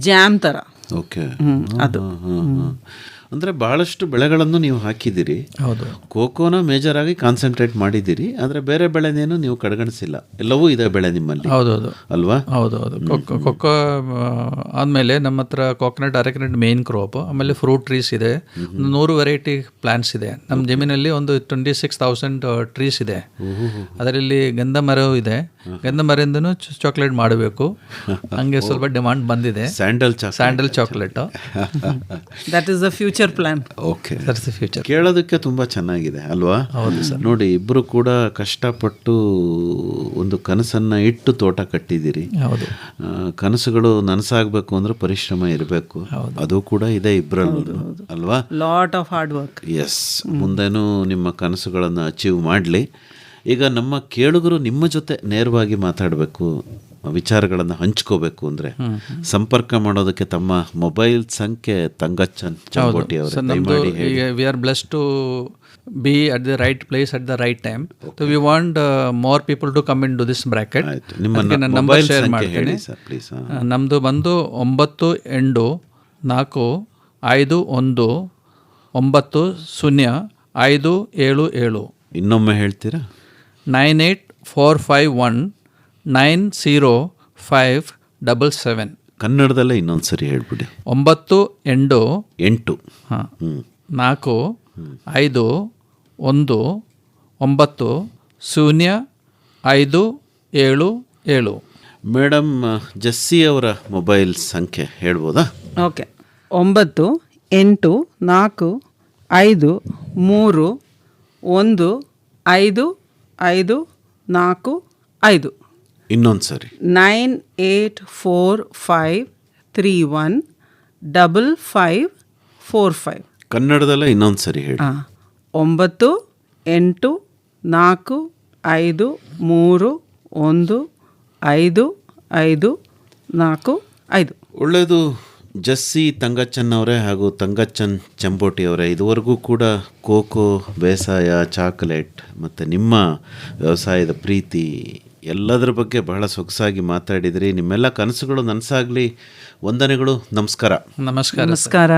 ಜ್ಯಾಮ್ ಥರ. ಓಕೆ, ಅದು ಅಂದರೆ ಭಾಳಷ್ಟು ಬೆಳೆಗಳನ್ನು ನೀವು ಹಾಕಿದ್ದೀರಿ. ಹೌದು, ಕೋಕೋನ ಮೇಜರ್ ಆಗಿ ಕಾನ್ಸಂಟ್ರೇಟ್ ಮಾಡಿದ್ದೀರಿ, ಆದರೆ ಬೇರೆ ಬೆಳೆನೇನು ನೀವು ಕಡೆಗಣಿಸಿಲ್ಲ, ಎಲ್ಲವೂ ಇದೆ ಬೆಳೆ ನಿಮ್ಮಲ್ಲಿ. ಹೌದೌದು ಅಲ್ವಾ? ಹೌದೌದು. ಕೊಕ್ಕೋ ಆದಮೇಲೆ ನಮ್ಮ ಹತ್ರ ಕೋಕೋನಟ್, ಅರೆಕೋನಟ್ ಮೇನ್ ಕ್ರಾಪ್, ಆಮೇಲೆ ಫ್ರೂಟ್ ಟ್ರೀಸ್ ಇದೆ. 100 ವೆರೈಟಿ ಪ್ಲಾಂಟ್ಸ್ ಇದೆ ನಮ್ಮ ಜಮೀನಲ್ಲಿ. ಒಂದು 26,000 ಟ್ರೀಸ್ ಇದೆ. ಅದರಲ್ಲಿ ಗಂಧ ಮರವೂ ಇದೆ. ಗಂಧ ಮರದಿಂದನೂ ಚಾಕ್ಲೇಟ್ ಮಾಡಬೇಕು, ಹಂಗೆ ಸ್ವಲ್ಪ ಡಿಮಾಂಡ್ ಬಂದಿದೆ. Sandal chocolate. That is the future plan. Okay, that's the future. ಕೇಳೋದಕ್ಕೆ ತುಂಬ ಚೆನ್ನಾಗಿದೆ ಅಲ್ವಾ? ಹೌದು ಸರ್. ನೋಡಿ, ಇಬ್ಬರು ಕೂಡ ಕಷ್ಟಪಟ್ಟು ಒಂದು ಕನಸನ್ನು ಇಟ್ಟು ತೋಟ ಕಟ್ಟಿದ್ದೀರಿ. ಹೌದು, ಕನಸುಗಳು ನನಸಾಗಬೇಕು ಅಂದ್ರೆ ಪರಿಶ್ರಮ ಇರಬೇಕು, ಅದು ಕೂಡ ಇದೆ ಇಬ್ಬರಲ್ಲೂ ಅಲ್ವಾ? Lot of hard work. Yes, ಮುಂದೇನೂ ನಿಮ್ಮ ಕನಸುಗಳನ್ನು ಅಚೀವ್ ಮಾಡಲಿ. ಈಗ ನಮ್ಮ ಕೇಳುಗರು ನಿಮ್ಮ ಜೊತೆ ನೇರವಾಗಿ ಮಾತಾಡಬೇಕು, ವಿಚಾರಗಳನ್ನು ಹಂಚ್ಕೋಬೇಕು ಅಂದರೆ ಸಂಪರ್ಕ ಮಾಡೋದಕ್ಕೆ ತಮ್ಮ ಮೊಬೈಲ್ ಸಂಖ್ಯೆ ತಂಗಚ್ಚನ್ ಚಂಬೋಟಿ ಅವರು ದಯಮಾಡಿ ಹೇಳಿ. We are blessed to be at the right place at the right time. Okay. So we want more people to come into this bracket. ನಿಮ್ಮ ನಂಬರ್ ಶೇರ್ ಮಾಡ್ತೀನಿ. ನಮ್ಮದು ಬಂದು 9845190577. ಇನ್ನೊಮ್ಮೆ ಹೇಳ್ತೀರಾ? 9845190577. ಕನ್ನಡದಲ್ಲೇ ಇನ್ನೊಂದು ಸರಿ ಹೇಳ್ಬಿಡಿ. 9845190577. ಮೇಡಮ್, ಜಸ್ಸಿ ಅವರ ಮೊಬೈಲ್ ಸಂಖ್ಯೆ ಹೇಳ್ಬೋದಾ? ಓಕೆ, 9844155545. ಇನ್ನೊಂದು ಸರಿ. 9845315545. ಕನ್ನಡದಲ್ಲೇ ಇನ್ನೊಂದು ಸರಿ ಹೇಳಿ. 9845315545. ಒಳ್ಳೆಯದು. ಜಸ್ಸಿ ತಂಗಚ್ಚನ್ ಅವರೇ ಹಾಗೂ ತಂಗಚ್ಚನ್ ಚಂಬೋಟಿ ಅವರೇ, ಇದುವರೆಗೂ ಕೂಡ ಕೋಕೋ, ಬೇಸಾಯ, ಚಾಕ್ಲೇಟ್ ಮತ್ತು ನಿಮ್ಮ ವ್ಯವಸಾಯದ ಪ್ರೀತಿ ಎಲ್ಲದರ ಬಗ್ಗೆ ಬಹಳ ಸೊಗಸಾಗಿ ಮಾತಾಡಿದ್ರಿ. ನಿಮ್ಮೆಲ್ಲ ಕನಸುಗಳು ನನಸಾಗಲಿ. ವಂದನೆಗಳು. ನಮಸ್ಕಾರ. ನಮಸ್ಕಾರ. ನಮಸ್ಕಾರ.